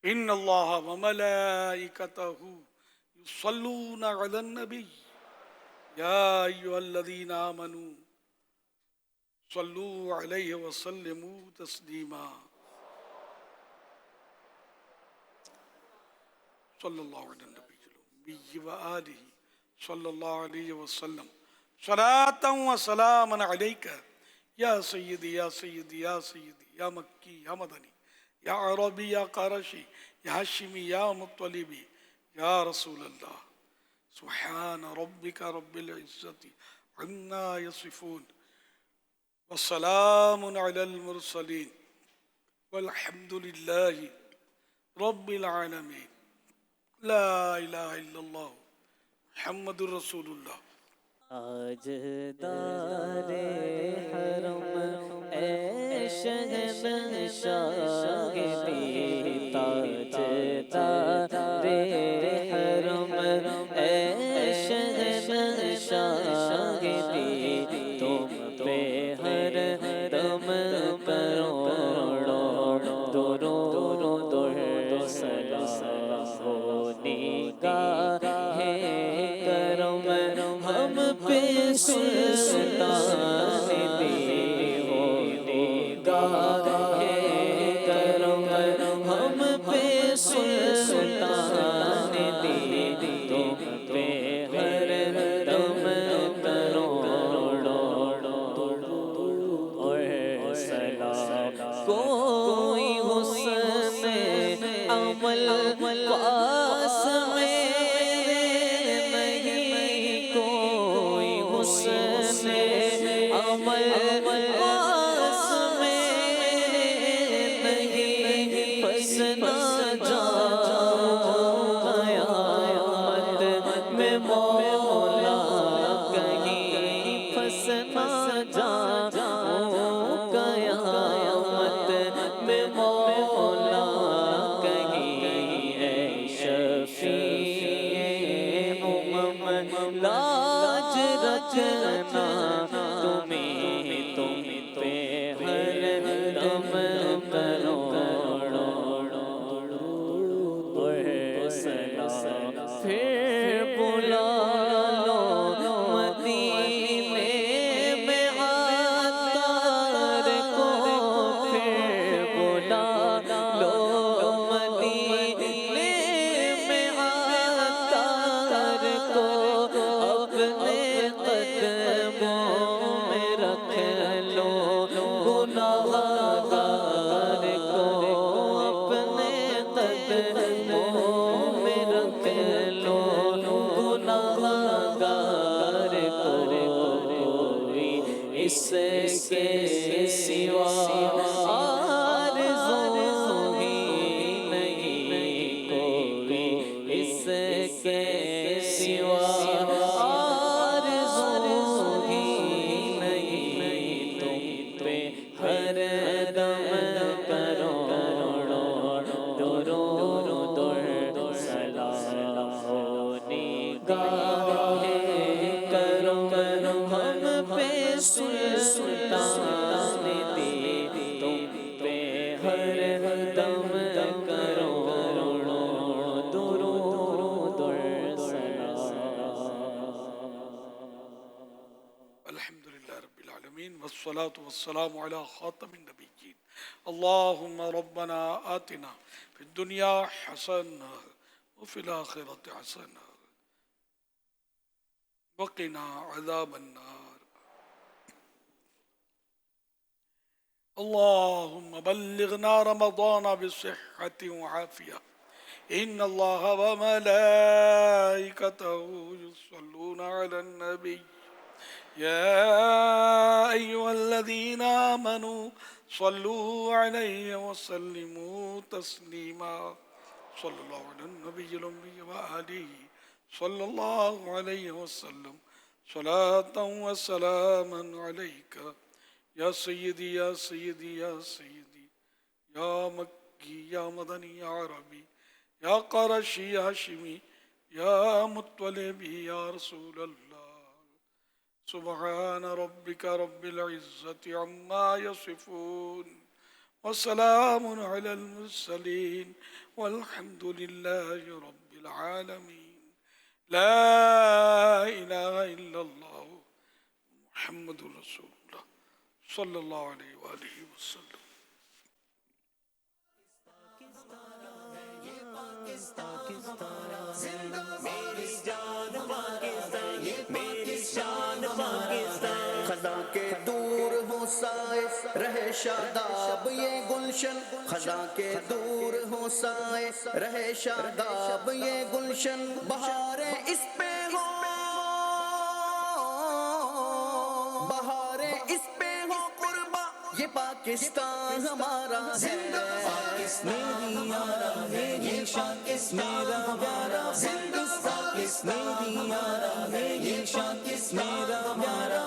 ان اللہ وملائکتہ یصلون علی النبی یا ایھا الذین آمنوا صلوا علیہ وسلموا تسلیما صلی اللہ علی النبی وآلہ صلی اللہ علیہ وسلم صلاۃ و سلاما علیک یا سیدی یا سیدی یا سیدی یا مکی یا مدنی یا عربی یا قرشی یا ہاشمی یا مطلبی یا رسول اللہ سبحان ربک رب العزت عما یصفون والسلام علی المرسلین والحمد للہ رب العالمین لا الہ الا اللہ محمد رسول اللہ آج دار حرم اے شہنشاہ تیری تاج دار حرم اے شہنشاہ تیری تم پہ ہر دم کروڑوں درود و سلام ہو نگاہ کرم ہم پہ سلطان دی ہو نگاہ کرم ہم پہ سلطان دی تم پہ ہر دم کروڑوں درود اور سلام کوئی حسن عمل پاس میں عمل پاس میں نہیں پھنسنا جاؤں قیامت میں مولا کہیں پھنسنا جاؤں قیامت میں مولا کہیں اے شفیع امم لاج رچنا اس کے سوا آرزو ہی نہیں کوئی، اس کے سوا آرزو ہی نہیں، تم پہ ہر دم کروڑوں درود و سلام ہو، نگاہ کرم ہم پہ سلطان دی، تم پہ ہر دم کروڑوں درود و سلام۔ الحمدللہ رب العالمین والصلاة والسلام علی خاتم النبیین۔ اللہم ربنا آتنا فی الدنیا حسنہ وفی الآخرۃ حسنہ وقنا عذاب النار۔ اللہم بلغنا رمضان بصحة وعافیہ، ان اللہ وملائکتہ یصلون علی النبی يا أيها الذين آمنوا صلوا عليه وسلموا تسليما، صلى الله على النبي الأمي وآله صلى الله عليه وسلم، صلاة وسلاما عليك يا سيدي يا سيدي يا سيدي، يا مكي يا مدني يا عربي يا قرشي يا هاشمي يا مطلبي يا رسول الله۔ سبحان ربك رب العزة عما يصفون وسلام على المرسلين والحمد لله رب العالمين۔ لا إله إلا الله محمد رسول الله صلى الله عليه وآله وسلم۔ خزاں کے دور ہو سائے رہے شاداب یہ گلشن، خزاں کے دور ہو سائے رہے شاداب یہ گلشن، بہاریں اس پہ ہو، بہاریں اس پہ ہو قربا، یہ پاکستان ہمارا ہے، میری یارا میری شاکس میرا پیارا میری یارا میری شاکس میرا پیارا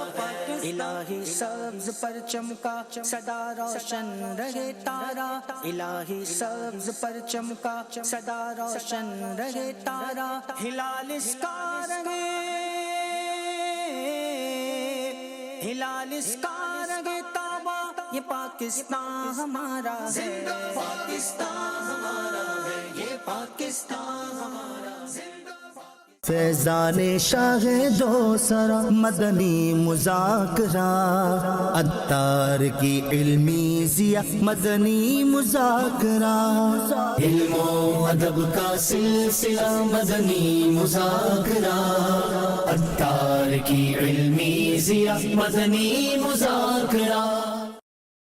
الہی سبز پرچم کا صدا روشن رہے تارا، الہی سبز پرچم کا صدا روشن رہے تارا، ہلال اس کا رہے، ہلال اس کا رہے تابا، یہ پاکستان ہمارا ہے، پاکستان ہمارا ہے، یہ پاکستان ہمارا ہے۔ فیضان شاہ دو سرا مدنی مذاکرہ، عطار کی علمی ضیاء مدنی مذاکرہ، علم و ادب کا سلسلہ مدنی مذاکرہ، عطار کی علمی ضیاء مدنی مذاکرہ۔